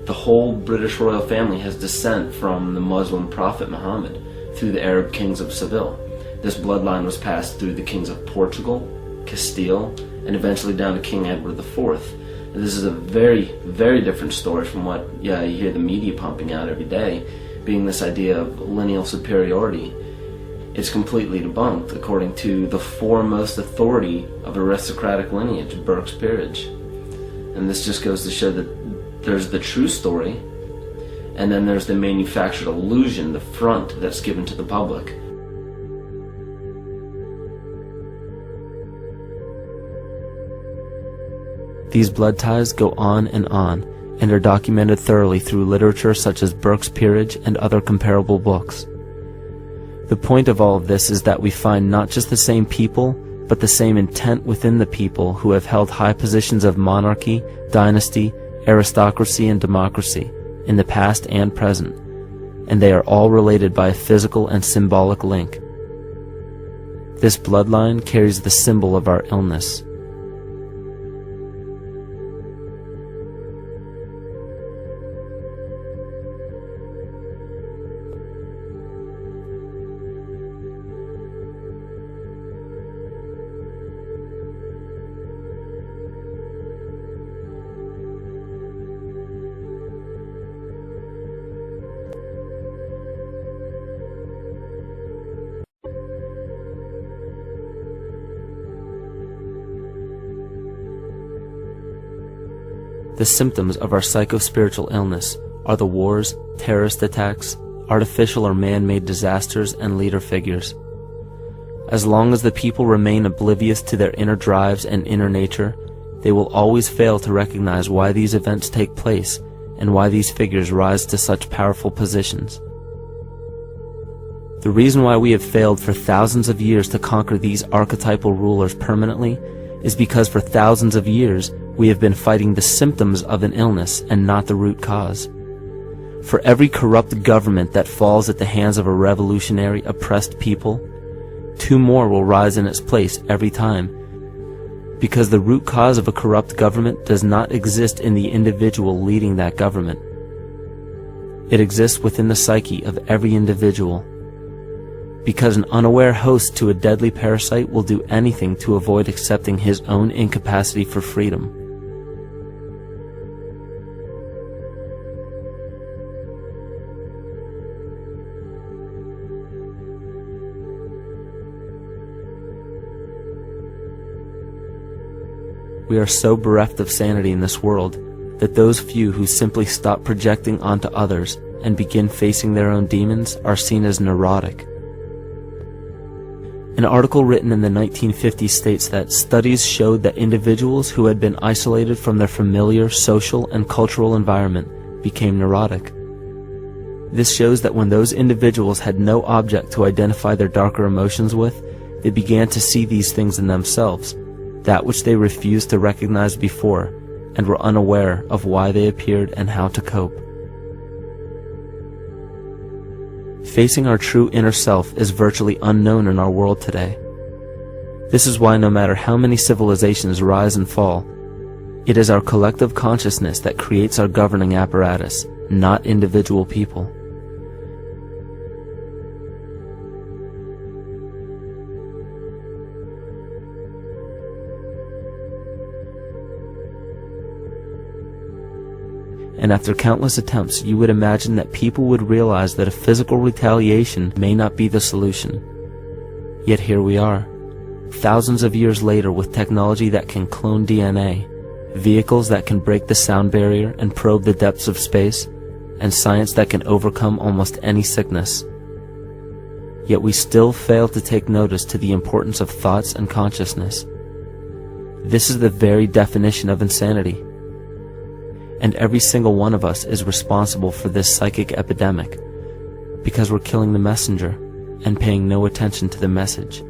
the whole British royal family has descent from the Muslim prophet Muhammad through the Arab kings of Seville. This bloodline was passed through the kings of Portugal, Castile, and eventually down to King Edward IV. And this is a very, very different story from what you hear the media pumping out every day, being this idea of lineal superiority. It's completely debunked according to the foremost authority of aristocratic lineage, Burke's peerage. And this just goes to show that there's the true story, and then there's the manufactured illusion, the front that's given to the public. These blood ties go on and are documented thoroughly through literature such as Burke's Peerage and other comparable books. The point of all of this is that we find not just the same people, but the same intent within the people who have held high positions of monarchy, dynasty, aristocracy, and democracy in the past and present, and they are all related by a physical and symbolic link. This bloodline carries the symbol of our illness. The symptoms of our psycho-spiritual illness are the wars, terrorist attacks, artificial or man-made disasters, and leader figures. As long as the people remain oblivious to their inner drives and inner nature, they will always fail to recognize why these events take place and why these figures rise to such powerful positions. The reason why we have failed for thousands of years to conquer these archetypal rulers permanently is because for thousands of years we have been fighting the symptoms of an illness and not the root cause. For every corrupt government that falls at the hands of a revolutionary, oppressed people, 2 more will rise in its place every time. Because the root cause of a corrupt government does not exist in the individual leading that government. It exists within the psyche of every individual. Because an unaware host to a deadly parasite will do anything to avoid accepting his own incapacity for freedom. We are so bereft of sanity in this world that those few who simply stop projecting onto others and begin facing their own demons are seen as neurotic. An article written in the 1950s states that studies showed that individuals who had been isolated from their familiar social and cultural environment became neurotic. This shows that when those individuals had no object to identify their darker emotions with, they began to see these things in themselves, that which they refused to recognize before, and were unaware of why they appeared and how to cope. Facing our true inner self is virtually unknown in our world today. This is why no matter how many civilizations rise and fall, it is our collective consciousness that creates our governing apparatus, not individual people. And after countless attempts, you would imagine that people would realize that a physical retaliation may not be the solution. Yet here we are, thousands of years later, with technology that can clone DNA, vehicles that can break the sound barrier and probe the depths of space, and science that can overcome almost any sickness. Yet we still fail to take notice to the importance of thoughts and consciousness. This is the very definition of insanity. And every single one of us is responsible for this psychic epidemic, because we're killing the messenger and paying no attention to the message.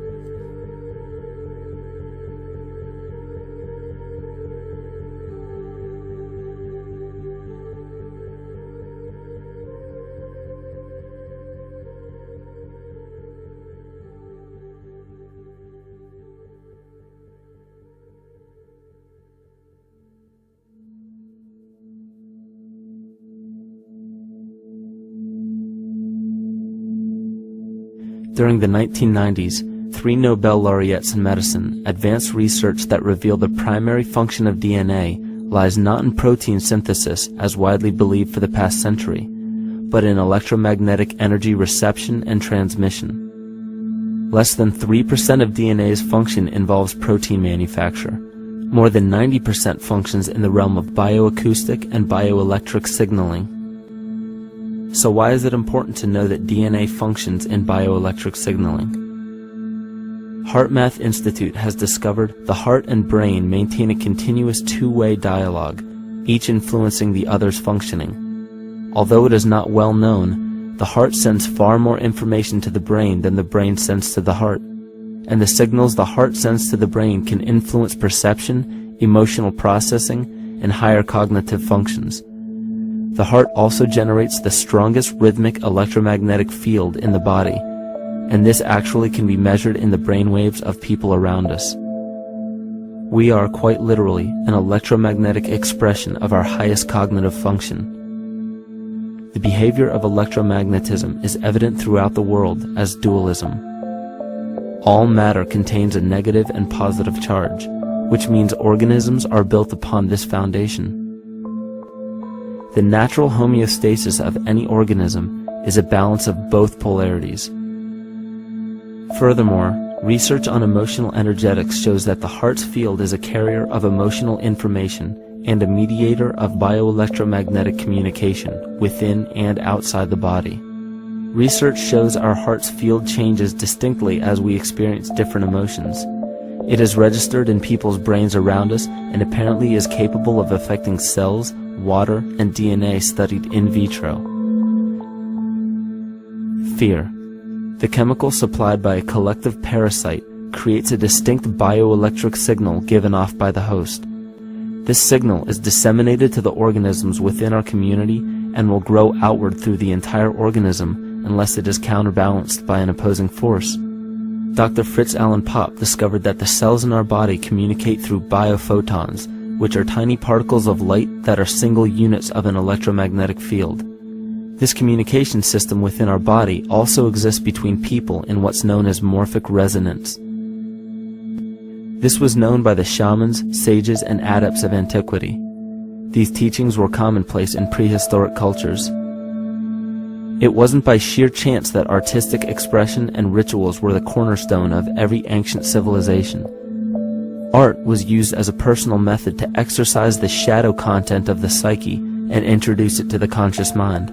During the 1990s, 3 Nobel laureates in medicine advanced research that revealed the primary function of DNA lies not in protein synthesis as widely believed for the past century, but in electromagnetic energy reception and transmission. Less than 3% of DNA's function involves protein manufacture. More than 90% functions in the realm of bioacoustic and bioelectric signaling. So why is it important to know that DNA functions in bioelectric signaling? HeartMath Institute has discovered the heart and brain maintain a continuous two-way dialogue, each influencing the other's functioning. Although it is not well known, the heart sends far more information to the brain than the brain sends to the heart, and the signals the heart sends to the brain can influence perception, emotional processing, and higher cognitive functions. The heart also generates the strongest rhythmic electromagnetic field in the body, and this actually can be measured in the brainwaves of people around us. We are quite literally an electromagnetic expression of our highest cognitive function. The behavior of electromagnetism is evident throughout the world as dualism. All matter contains a negative and positive charge, which means organisms are built upon this foundation. The natural homeostasis of any organism is a balance of both polarities. Furthermore, research on emotional energetics shows that the heart's field is a carrier of emotional information and a mediator of bioelectromagnetic communication within and outside the body. Research shows our heart's field changes distinctly as we experience different emotions. It is registered in people's brains around us and apparently is capable of affecting cells, water, and DNA studied in vitro. Fear. The chemical supplied by a collective parasite creates a distinct bioelectric signal given off by the host. This signal is disseminated to the organisms within our community and will grow outward through the entire organism unless it is counterbalanced by an opposing force. Dr. Fritz Alan Popp discovered that the cells in our body communicate through biophotons, which are tiny particles of light that are single units of an electromagnetic field. This communication system within our body also exists between people in what's known as morphic resonance. This was known by the shamans, sages, and adepts of antiquity. These teachings were commonplace in prehistoric cultures. It wasn't by sheer chance that artistic expression and rituals were the cornerstone of every ancient civilization. Art was used as a personal method to exercise the shadow content of the psyche and introduce it to the conscious mind.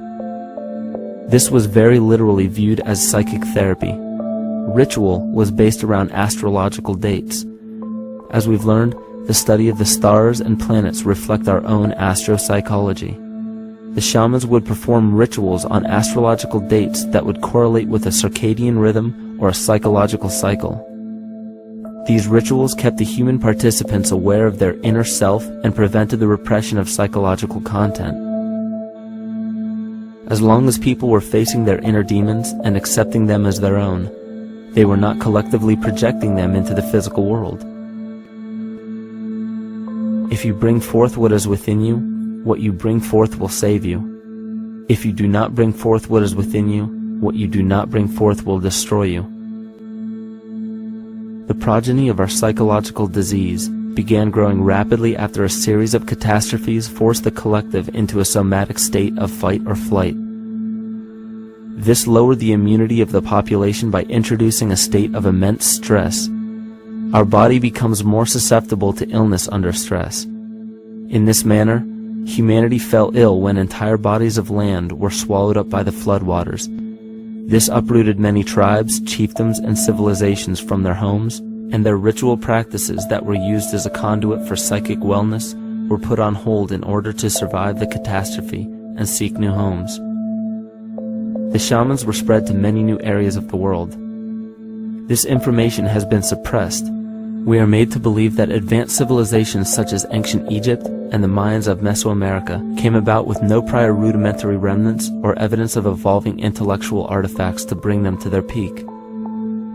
This was very literally viewed as psychic therapy. Ritual was based around astrological dates. As we've learned, the study of the stars and planets reflect our own astropsychology. The shamans would perform rituals on astrological dates that would correlate with a circadian rhythm or a psychological cycle. These rituals kept the human participants aware of their inner self and prevented the repression of psychological content. As long as people were facing their inner demons and accepting them as their own, they were not collectively projecting them into the physical world. If you bring forth what is within you, what you bring forth will save you. If you do not bring forth what is within you, what you do not bring forth will destroy you. The progeny of our psychological disease began growing rapidly after a series of catastrophes forced the collective into a somatic state of fight or flight. This lowered the immunity of the population by introducing a state of immense stress. Our body becomes more susceptible to illness under stress. In this manner, humanity fell ill when entire bodies of land were swallowed up by the floodwaters. This uprooted many tribes, chiefdoms, and civilizations from their homes, and their ritual practices that were used as a conduit for psychic wellness were put on hold in order to survive the catastrophe and seek new homes. The shamans were spread to many new areas of the world. This information has been suppressed. We are made to believe that advanced civilizations such as ancient Egypt and the Mayans of Mesoamerica came about with no prior rudimentary remnants or evidence of evolving intellectual artifacts to bring them to their peak.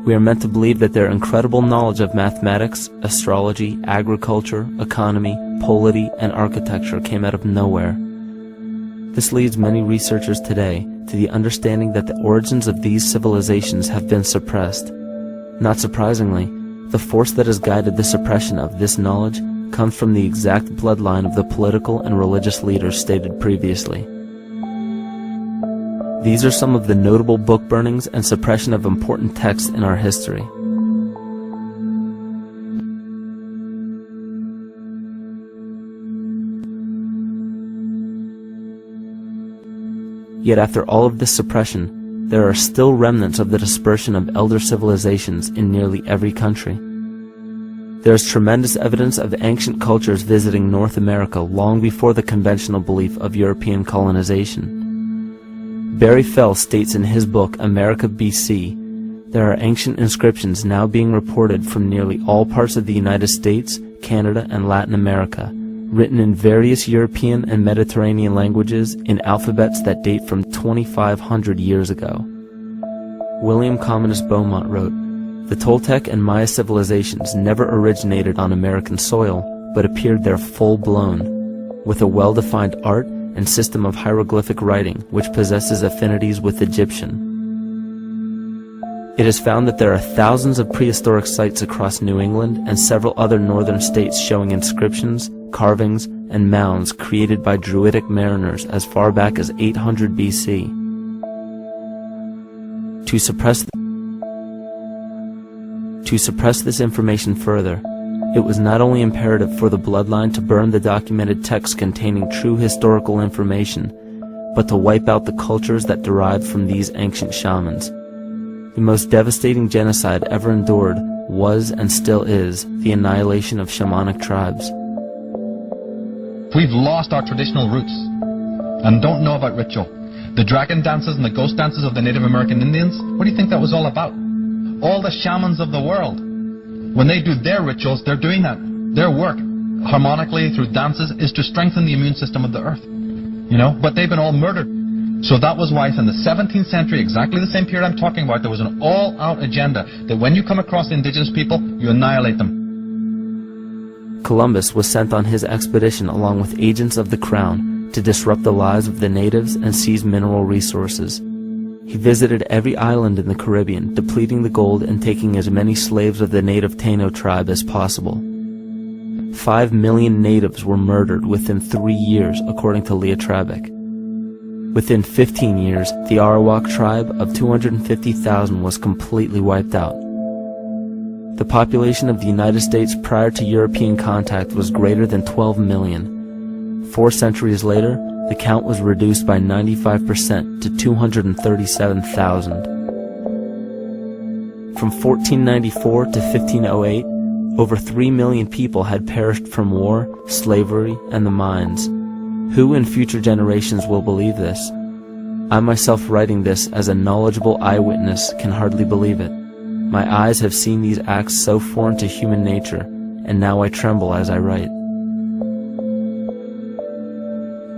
We are meant to believe that their incredible knowledge of mathematics, astrology, agriculture, economy, polity, and architecture came out of nowhere. This leads many researchers today to the understanding that the origins of these civilizations have been suppressed. Not surprisingly, the force that has guided the suppression of this knowledge comes from the exact bloodline of the political and religious leaders stated previously. These are some of the notable book burnings and suppression of important texts in our history. Yet after all of this suppression, there are still remnants of the dispersion of elder civilizations in nearly every country. There is tremendous evidence of ancient cultures visiting North America long before the conventional belief of European colonization. Barry Fell states in his book America BC, there are ancient inscriptions now being reported from nearly all parts of the United States, Canada, and Latin America, written in various European and Mediterranean languages in alphabets that date from 2,500 years ago. William Commonus Beaumont wrote, "The Toltec and Maya civilizations never originated on American soil, but appeared there full-blown, with a well-defined art and system of hieroglyphic writing which possesses affinities with Egyptian. It is found that there are thousands of prehistoric sites across New England and several other northern states showing inscriptions, carvings, and mounds created by Druidic mariners as far back as 800 BC. To suppress this information further, it was not only imperative for the bloodline to burn the documented texts containing true historical information, but to wipe out the cultures that derived from these ancient shamans. The most devastating genocide ever endured was and still is the annihilation of shamanic tribes. We've lost our traditional roots and don't know about ritual. The dragon dances and the ghost dances of the Native American Indians, what do you think that was all about? All the shamans of the world, when they do their rituals, they're doing that. Their work, harmonically through dances, is to strengthen the immune system of the earth. But they've been all murdered. So that was why in the 17th century, exactly the same period I'm talking about, there was an all-out agenda that when you come across indigenous people, you annihilate them. Columbus was sent on his expedition along with agents of the crown to disrupt the lives of the natives and seize mineral resources. He visited every island in the Caribbean, depleting the gold and taking as many slaves of the native Taino tribe as possible. 5 million natives were murdered within 3 years, according to Leah Trabeck. Within 15 years, the Arawak tribe of 250,000 was completely wiped out. The population of the United States prior to European contact was greater than 12 million. 4 centuries later, the count was reduced by 95% to 237,000. From 1494 to 1508, over 3 million people had perished from war, slavery, and the mines. Who in future generations will believe this? I myself, writing this as a knowledgeable eyewitness, can hardly believe it. My eyes have seen these acts so foreign to human nature, and now I tremble as I write.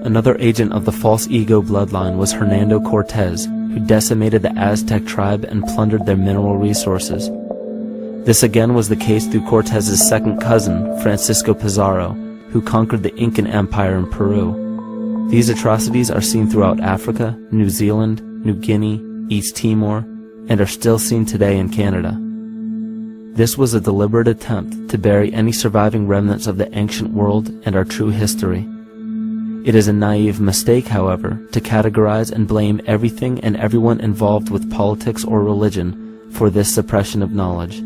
Another agent of the false ego bloodline was Hernando Cortez, who decimated the Aztec tribe and plundered their mineral resources. This again was the case through Cortez's second cousin, Francisco Pizarro, who conquered the Incan Empire in Peru. These atrocities are seen throughout Africa, New Zealand, New Guinea, East Timor, and are still seen today in Canada. This was a deliberate attempt to bury any surviving remnants of the ancient world and our true history. It is a naive mistake, however, to categorize and blame everything and everyone involved with politics or religion for this suppression of knowledge.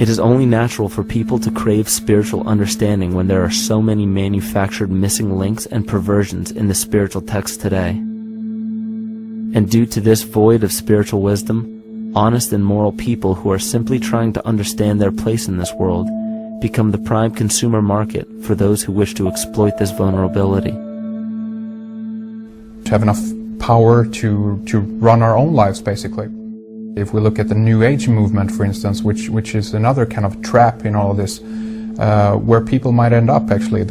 It is only natural for people to crave spiritual understanding when there are so many manufactured missing links and perversions in the spiritual texts today. And due to this void of spiritual wisdom, honest and moral people who are simply trying to understand their place in this world become the prime consumer market for those who wish to exploit this vulnerability. To have enough power to run our own lives, basically. If we look at the New Age movement, for instance, which is another kind of trap in all of this, where people might end up, actually.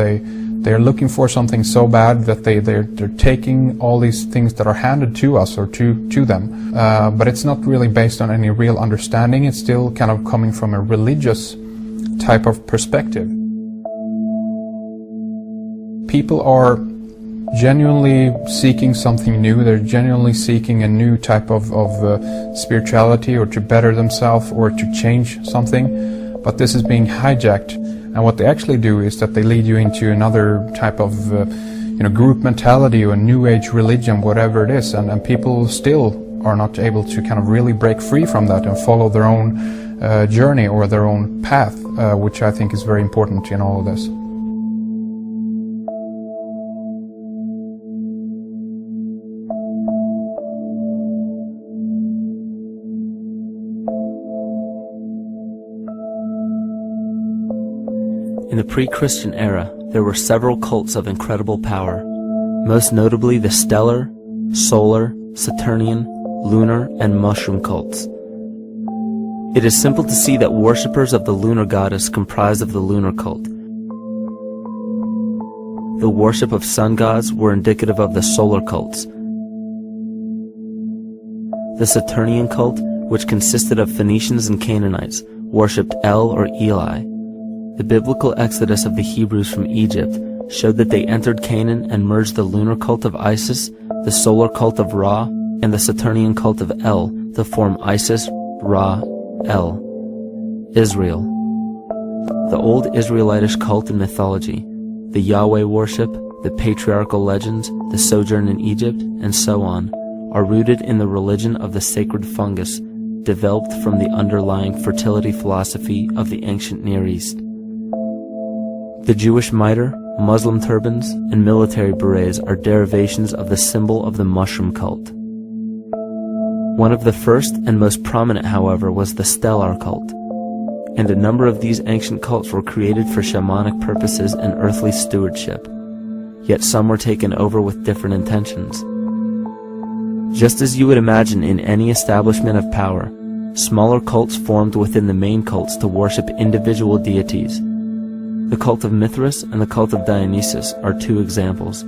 They're looking for something so bad that they're taking all these things that are handed to us or to them. But it's not really based on any real understanding. It's still kind of coming from a religious type of perspective. People are genuinely seeking something new. They're genuinely seeking a new type of spirituality, or to better themselves, or to change something. But this is being hijacked. And what they actually do is that they lead you into another type of group mentality or new age religion, whatever it is. And people still are not able to kind of really break free from that and follow their own journey or their own path, which I think is very important in all of this. In the pre-Christian era, there were several cults of incredible power, most notably the stellar, solar, Saturnian, lunar, and mushroom cults. It is simple to see that worshippers of the lunar goddess comprised of the lunar cult. The worship of sun gods were indicative of the solar cults. The Saturnian cult, which consisted of Phoenicians and Canaanites, worshipped El or Eli. The biblical exodus of the Hebrews from Egypt showed that they entered Canaan and merged the lunar cult of Isis, the solar cult of Ra, and the Saturnian cult of El to form Isis, Ra, El. Israel. The old Israelitish cult and mythology, the Yahweh worship, the patriarchal legends, the sojourn in Egypt, and so on, are rooted in the religion of the sacred fungus, developed from the underlying fertility philosophy of the ancient Near East. The Jewish mitre, Muslim turbans, and military berets are derivations of the symbol of the mushroom cult. One of the first and most prominent, however, was the stellar cult, and a number of these ancient cults were created for shamanic purposes and earthly stewardship, yet some were taken over with different intentions. Just as you would imagine in any establishment of power, smaller cults formed within the main cults to worship individual deities. The cult of Mithras and the cult of Dionysus are 2 examples.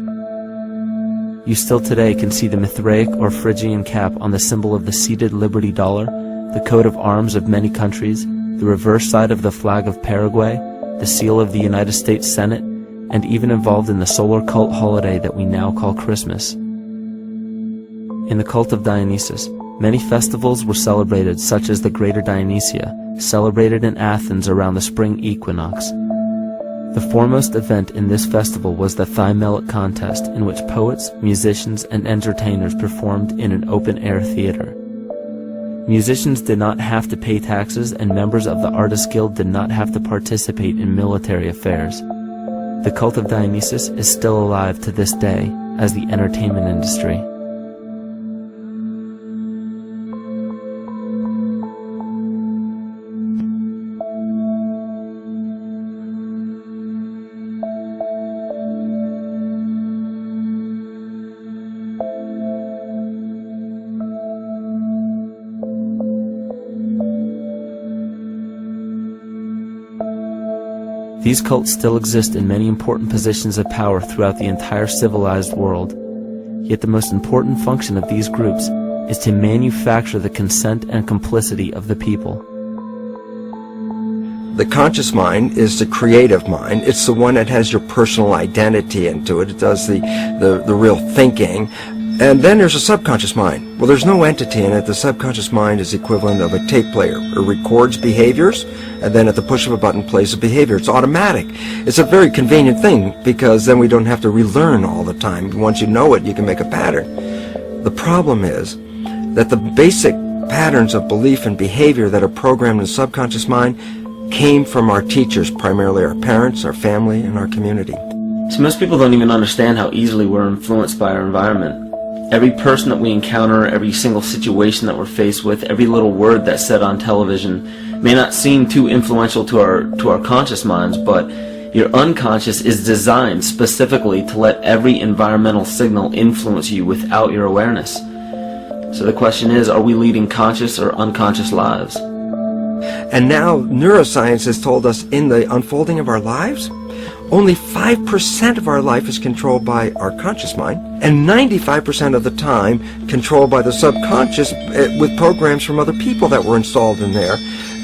You still today can see the Mithraic or Phrygian cap on the symbol of the seated Liberty Dollar, the coat of arms of many countries, the reverse side of the flag of Paraguay, the seal of the United States Senate, and even involved in the solar cult holiday that we now call Christmas. In the cult of Dionysus, many festivals were celebrated, such as the Greater Dionysia, celebrated in Athens around the spring equinox. The foremost event in this festival was the Thymelic contest, in which poets, musicians, and entertainers performed in an open-air theater. Musicians did not have to pay taxes, and members of the Artists Guild did not have to participate in military affairs. The cult of Dionysus is still alive to this day as the entertainment industry. These cults still exist in many important positions of power throughout the entire civilized world. Yet the most important function of these groups is to manufacture the consent and complicity of the people. The conscious mind is the creative mind. It's the one that has your personal identity into it. It does the real thinking. And then there's a subconscious mind. Well, there's no entity in it. The subconscious mind is the equivalent of a tape player. It records behaviors, and then at the push of a button plays a behavior. It's automatic. It's a very convenient thing, because then we don't have to relearn all the time. Once you know it, you can make a pattern. The problem is that the basic patterns of belief and behavior that are programmed in the subconscious mind came from our teachers, primarily our parents, our family, and our community. So most people don't even understand how easily we're influenced by our environment. Every person that we encounter, every single situation that we're faced with, every little word that's said on television may not seem too influential to our conscious minds, but your unconscious is designed specifically to let every environmental signal influence you without your awareness. So the question is, are we leading conscious or unconscious lives? And now neuroscience has told us in the unfolding of our lives, only 5% of our life is controlled by our conscious mind, and 95% of the time controlled by the subconscious with programs from other people that were installed in there.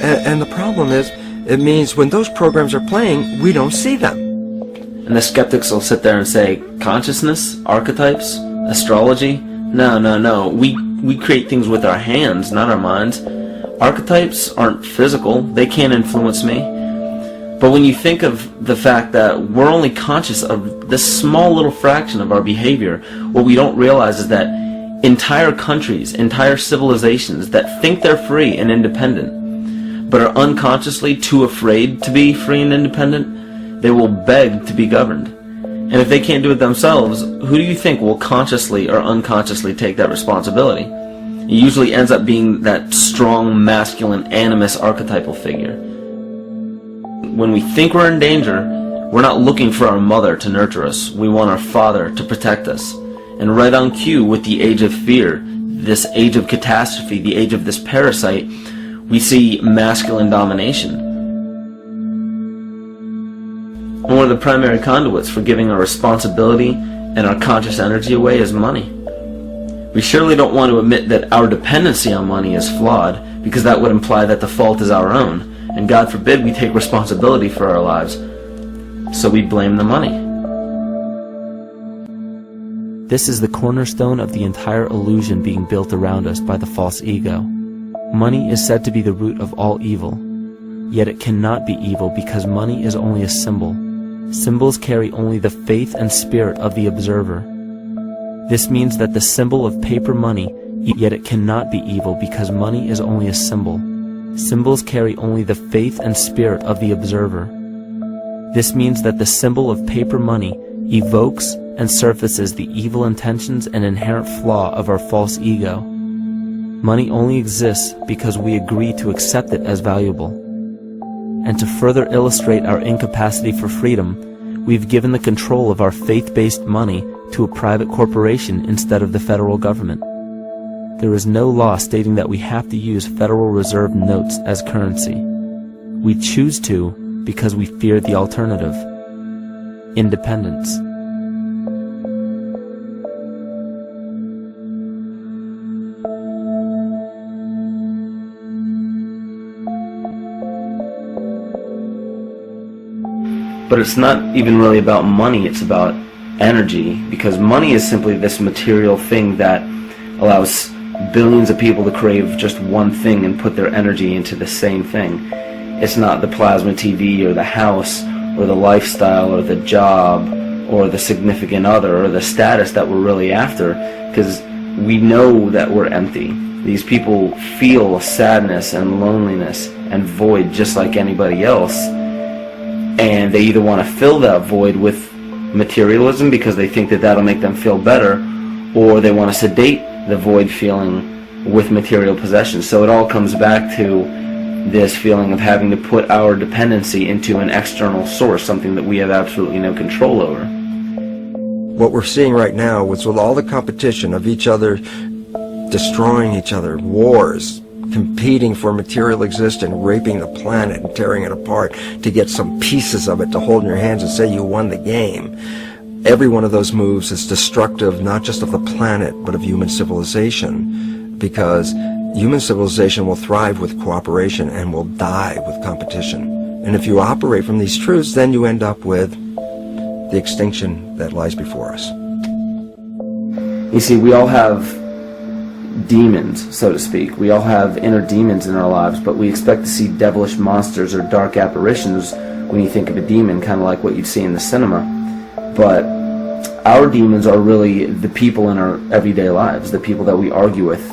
And the problem is, it means when those programs are playing, we don't see them. And the skeptics will sit there and say, consciousness, archetypes, astrology? No. We create things with our hands, not our minds. Archetypes aren't physical. They can't influence me. But when you think of the fact that we're only conscious of this small little fraction of our behavior, what we don't realize is that entire countries, entire civilizations that think they're free and independent, but are unconsciously too afraid to be free and independent, they will beg to be governed. And if they can't do it themselves, who do you think will consciously or unconsciously take that responsibility? It usually ends up being that strong, masculine, animus archetypal figure. When we think we're in danger, we're not looking for our mother to nurture us. We want our father to protect us. And right on cue with the age of fear, this age of catastrophe, the age of this parasite, we see masculine domination. And one of the primary conduits for giving our responsibility and our conscious energy away is money. We surely don't want to admit that our dependency on money is flawed, because that would imply that the fault is our own. And God forbid we take responsibility for our lives, so we blame the money. This is the cornerstone of the entire illusion being built around us by the false ego. Money is said to be the root of all evil, yet it cannot be evil because money is only a symbol. Symbols carry only the faith and spirit of the observer. This means that the symbol of paper money, yet it cannot be evil because money is only a symbol. Symbols carry only the faith and spirit of the observer. This means that the symbol of paper money evokes and surfaces the evil intentions and inherent flaw of our false ego. Money only exists because we agree to accept it as valuable. And to further illustrate our incapacity for freedom, we've given the control of our faith-based money to a private corporation instead of the federal government. There is no law stating that we have to use Federal Reserve notes as currency. We choose to because we fear the alternative: independence. But it's not even really about money, it's about energy, because money is simply this material thing that allows billions of people to crave just one thing and put their energy into the same thing. It's not the plasma TV or the house or the lifestyle or the job or the significant other or the status that we're really after, because we know that we're empty. These people feel sadness and loneliness and void just like anybody else, and they either want to fill that void with materialism because they think that that'll make them feel better, or they want to sedate the void feeling with material possessions. So it all comes back to this feeling of having to put our dependency into an external source, something that we have absolutely no control over. What we're seeing right now is with all the competition of each other destroying each other, wars, competing for material existence, raping the planet and tearing it apart to get some pieces of it to hold in your hands and say you won the game. Every one of those moves is destructive not just of the planet but of human civilization, because human civilization will thrive with cooperation and will die with competition. And if you operate from these truths, then you end up with the extinction that lies before us. You see, we all have demons, so to speak. We all have inner demons in our lives, but we expect to see devilish monsters or dark apparitions when you think of a demon, kind of like what you'd see in the cinema. But our demons are really the people in our everyday lives, the people that we argue with,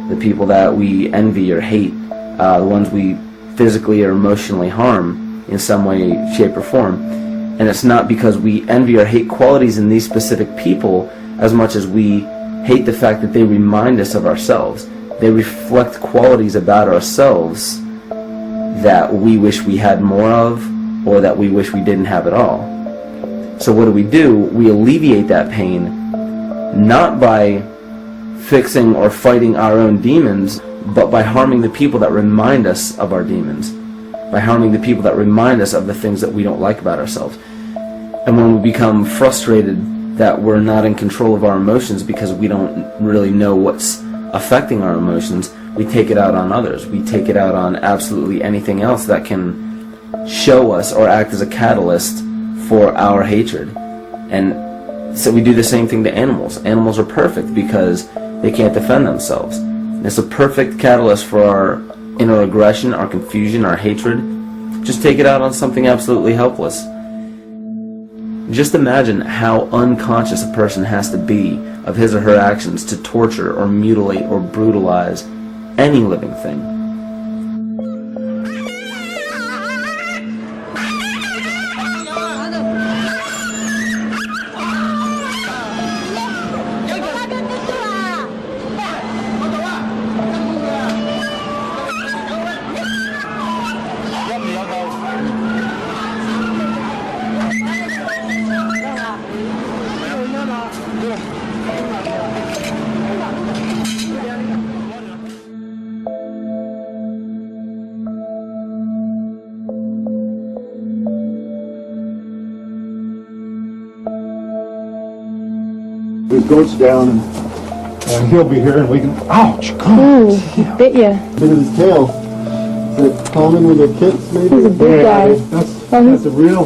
the people that we envy or hate, the ones we physically or emotionally harm in some way, shape, or form. And it's not because we envy or hate qualities in these specific people as much as we hate the fact that they remind us of ourselves. They reflect qualities about ourselves that we wish we had more of, or that we wish we didn't have at all. So what do? We alleviate that pain not by fixing or fighting our own demons, but by harming the people that remind us of our demons, by harming the people that remind us of the things that we don't like about ourselves. And when we become frustrated that we're not in control of our emotions because we don't really know what's affecting our emotions, we take it out on others. We take it out on absolutely anything else that can show us or act as a catalyst for our hatred. And so we do the same thing to animals. Animals are perfect because they can't defend themselves. And it's a perfect catalyst for our inner aggression, our confusion, our hatred. Just take it out on something absolutely helpless. Just imagine how unconscious a person has to be of his or her actions to torture or mutilate or brutalize any living thing. It goes down and he'll be here and we can, ouch, God. Ooh, he bit you. Bit of his tail. Is that common with their kids maybe? He's a big guy. That's a real...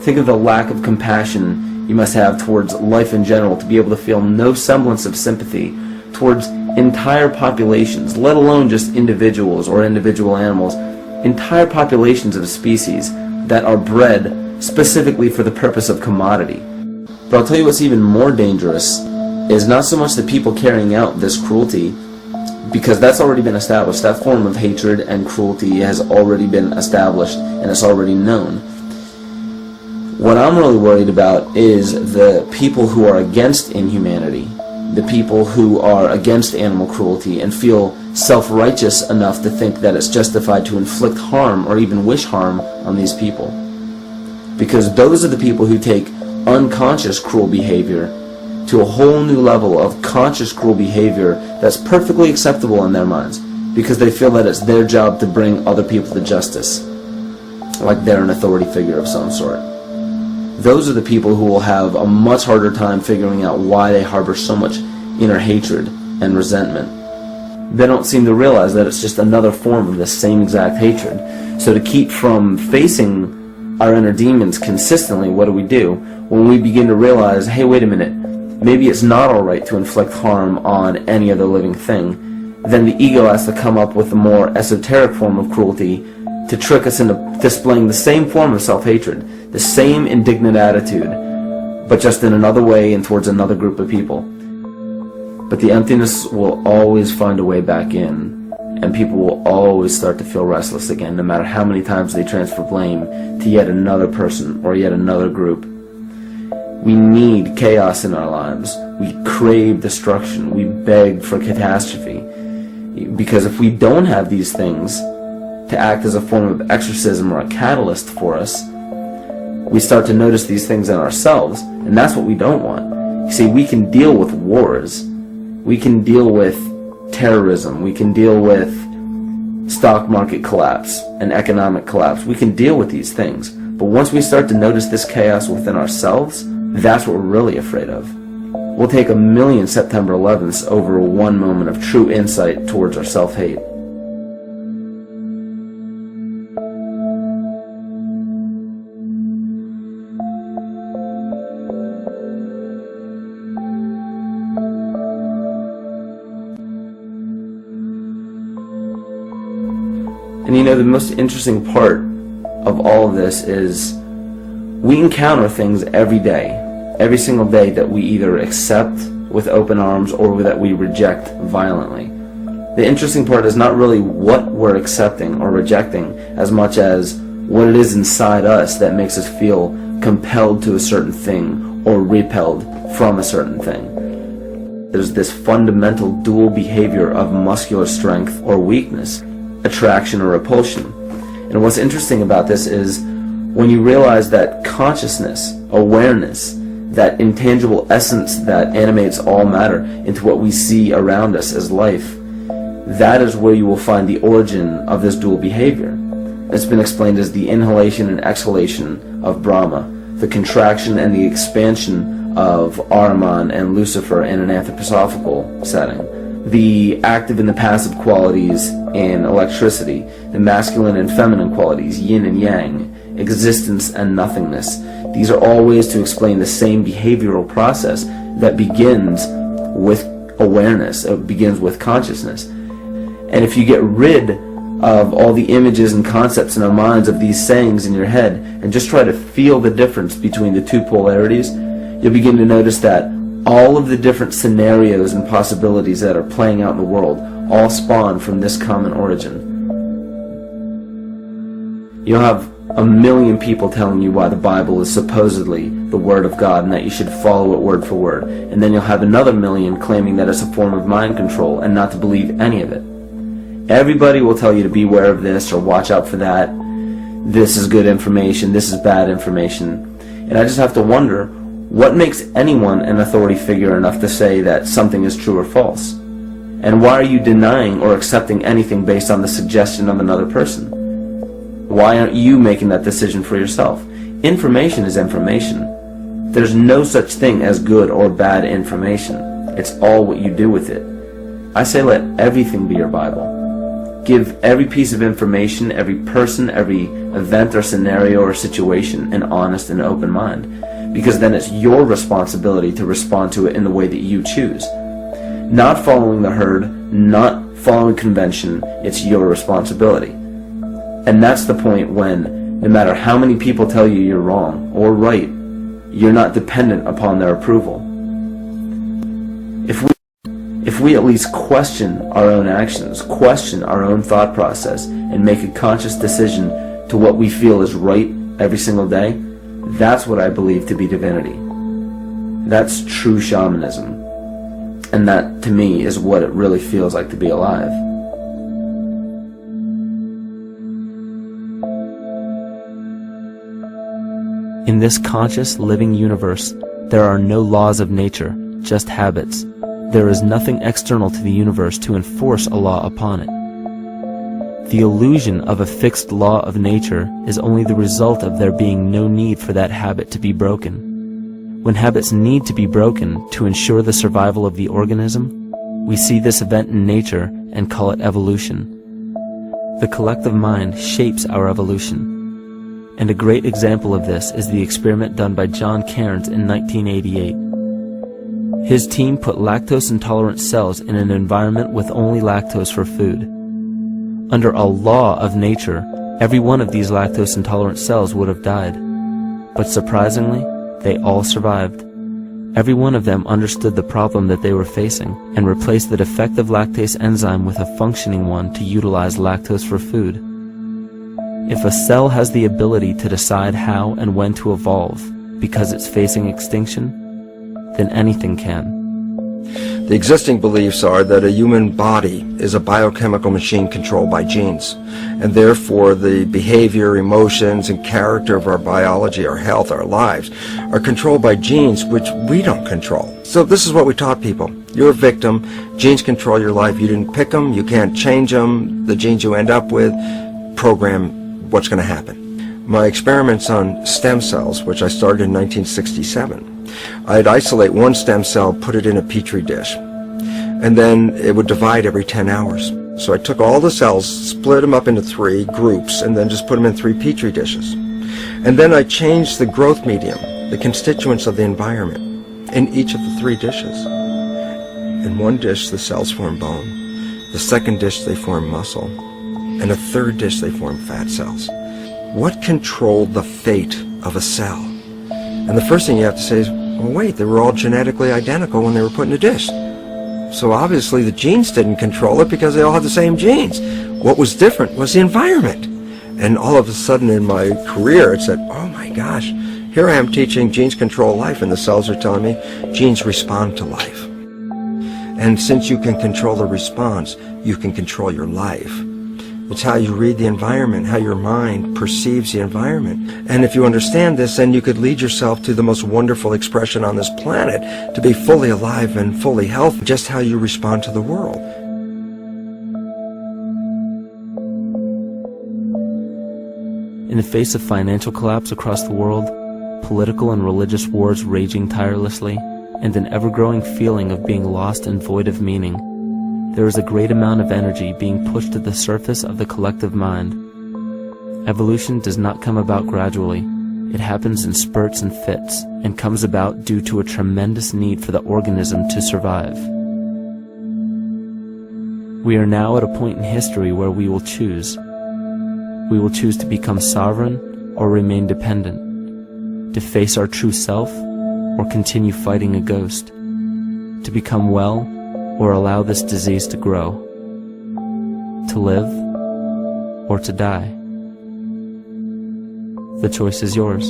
Think of the lack of compassion you must have towards life in general to be able to feel no semblance of sympathy towards entire populations, let alone just individuals or individual animals, entire populations of species that are bred specifically for the purpose of commodity. But I'll tell you what's even more dangerous is not so much the people carrying out this cruelty, because that's already been established. That form of hatred and cruelty has already been established and it's already known. What I'm really worried about is the people who are against inhumanity, the people who are against animal cruelty and feel self-righteous enough to think that it's justified to inflict harm or even wish harm on these people. Because those are the people who take unconscious cruel behavior to a whole new level of conscious cruel behavior that's perfectly acceptable in their minds, because they feel that it's their job to bring other people to justice, like they're an authority figure of some sort. Those are the people who will have a much harder time figuring out why they harbor so much inner hatred and resentment. They don't seem to realize that it's just another form of this same exact hatred. So to keep from facing our inner demons consistently, what do? When we begin to realize, hey, wait a minute, maybe it's not alright to inflict harm on any other living thing, then the ego has to come up with a more esoteric form of cruelty to trick us into displaying the same form of self-hatred, the same indignant attitude, but just in another way and towards another group of people. But the emptiness will always find a way back in, and people will always start to feel restless again, no matter how many times they transfer blame to yet another person or yet another group. We need chaos in our lives. We crave destruction. We beg for catastrophe. Because if we don't have these things to act as a form of exorcism or a catalyst for us, we start to notice these things in ourselves, and that's what we don't want. You see, we can deal with wars. We can deal with terrorism. We can deal with stock market collapse and economic collapse. We can deal with these things. But once we start to notice this chaos within ourselves, that's what we're really afraid of. We'll take 1,000,000 September 11ths over one moment of true insight towards our self-hate. And you know, the most interesting part of all of this is we encounter things every day, every single day, that we either accept with open arms or that we reject violently. The interesting part is not really what we're accepting or rejecting as much as what it is inside us that makes us feel compelled to a certain thing or repelled from a certain thing. There's this fundamental dual behavior of muscular strength or weakness, attraction or repulsion. And what's interesting about this is when you realize that consciousness, awareness, that intangible essence that animates all matter into what we see around us as life, that is where you will find the origin of this dual behavior. It's been explained as the inhalation and exhalation of Brahma, the contraction and the expansion of Ahriman and Lucifer in an anthroposophical setting, the active and the passive qualities in electricity, the masculine and feminine qualities, yin and yang, existence and nothingness. These are all ways to explain the same behavioral process that begins with awareness, it begins with consciousness. And if you get rid of all the images and concepts in our minds of these sayings in your head and just try to feel the difference between the two polarities, you'll begin to notice that all of the different scenarios and possibilities that are playing out in the world all spawn from this common origin. You'll have 1,000,000 people telling you why the Bible is supposedly the Word of God and that you should follow it word for word. And then you'll have another 1,000,000 claiming that it's a form of mind control and not to believe any of it. Everybody will tell you to beware of this or watch out for that. This is good information, this is bad information. And I just have to wonder, what makes anyone an authority figure enough to say that something is true or false? And why are you denying or accepting anything based on the suggestion of another person? Why aren't you making that decision for yourself? Information is information. There's no such thing as good or bad information. It's all what you do with it. I say let everything be your Bible. Give every piece of information, every person, every event or scenario or situation an honest and open mind. Because then it's your responsibility to respond to it in the way that you choose. Not following the herd, not following convention, it's your responsibility. And that's the point when, no matter how many people tell you you're wrong or right, you're not dependent upon their approval. If we at least question our own actions, question our own thought process, and make a conscious decision to what we feel is right every single day, that's what I believe to be divinity. That's true shamanism. And that, to me, is what it really feels like to be alive. In this conscious, living universe, there are no laws of nature, just habits. There is nothing external to the universe to enforce a law upon it. The illusion of a fixed law of nature is only the result of there being no need for that habit to be broken. When habits need to be broken to ensure the survival of the organism, we see this event in nature and call it evolution. The collective mind shapes our evolution. And a great example of this is the experiment done by John Cairns in 1988. His team put lactose-intolerant cells in an environment with only lactose for food. Under a law of nature, every one of these lactose-intolerant cells would have died. But surprisingly, they all survived. Every one of them understood the problem that they were facing and replaced the defective lactase enzyme with a functioning one to utilize lactose for food. If a cell has the ability to decide how and when to evolve because it's facing extinction, then anything can. The existing beliefs are that a human body is a biochemical machine controlled by genes, and therefore the behavior, emotions, and character of our biology, our health, our lives, are controlled by genes which we don't control. So this is what we taught people. You're a victim. Genes control your life. You didn't pick them. You can't change them. The genes you end up with program what's going to happen. My experiments on stem cells, which I started in 1967, I'd isolate one stem cell, put it in a petri dish, and then it would divide every 10 hours. So I took all the cells, split them up into 3 groups, and then just put them in 3 petri dishes. And then I changed the growth medium, the constituents of the environment, in each of the 3 dishes. In one dish, the cells form bone. The second dish, they form muscle. And a third dish, they form fat cells. What controlled the fate of a cell? And the first thing you have to say is, well, wait, they were all genetically identical when they were put in a dish. So obviously the genes didn't control it because they all had the same genes. What was different was the environment. And all of a sudden in my career it said, oh my gosh, here I am teaching genes control life, and the cells are telling me genes respond to life. And since you can control the response, you can control your life. It's how you read the environment, how your mind perceives the environment. And if you understand this, then you could lead yourself to the most wonderful expression on this planet, to be fully alive and fully healthy, just how you respond to the world. In the face of financial collapse across the world, political and religious wars raging tirelessly, and an ever-growing feeling of being lost and void of meaning, there is a great amount of energy being pushed to the surface of the collective mind. Evolution does not come about gradually. It happens in spurts and fits, and comes about due to a tremendous need for the organism to survive. We are now at a point in history where we will choose. We will choose to become sovereign or remain dependent, to face our true self or continue fighting a ghost, to become well or allow this disease to grow, to live or to die. The choice is yours.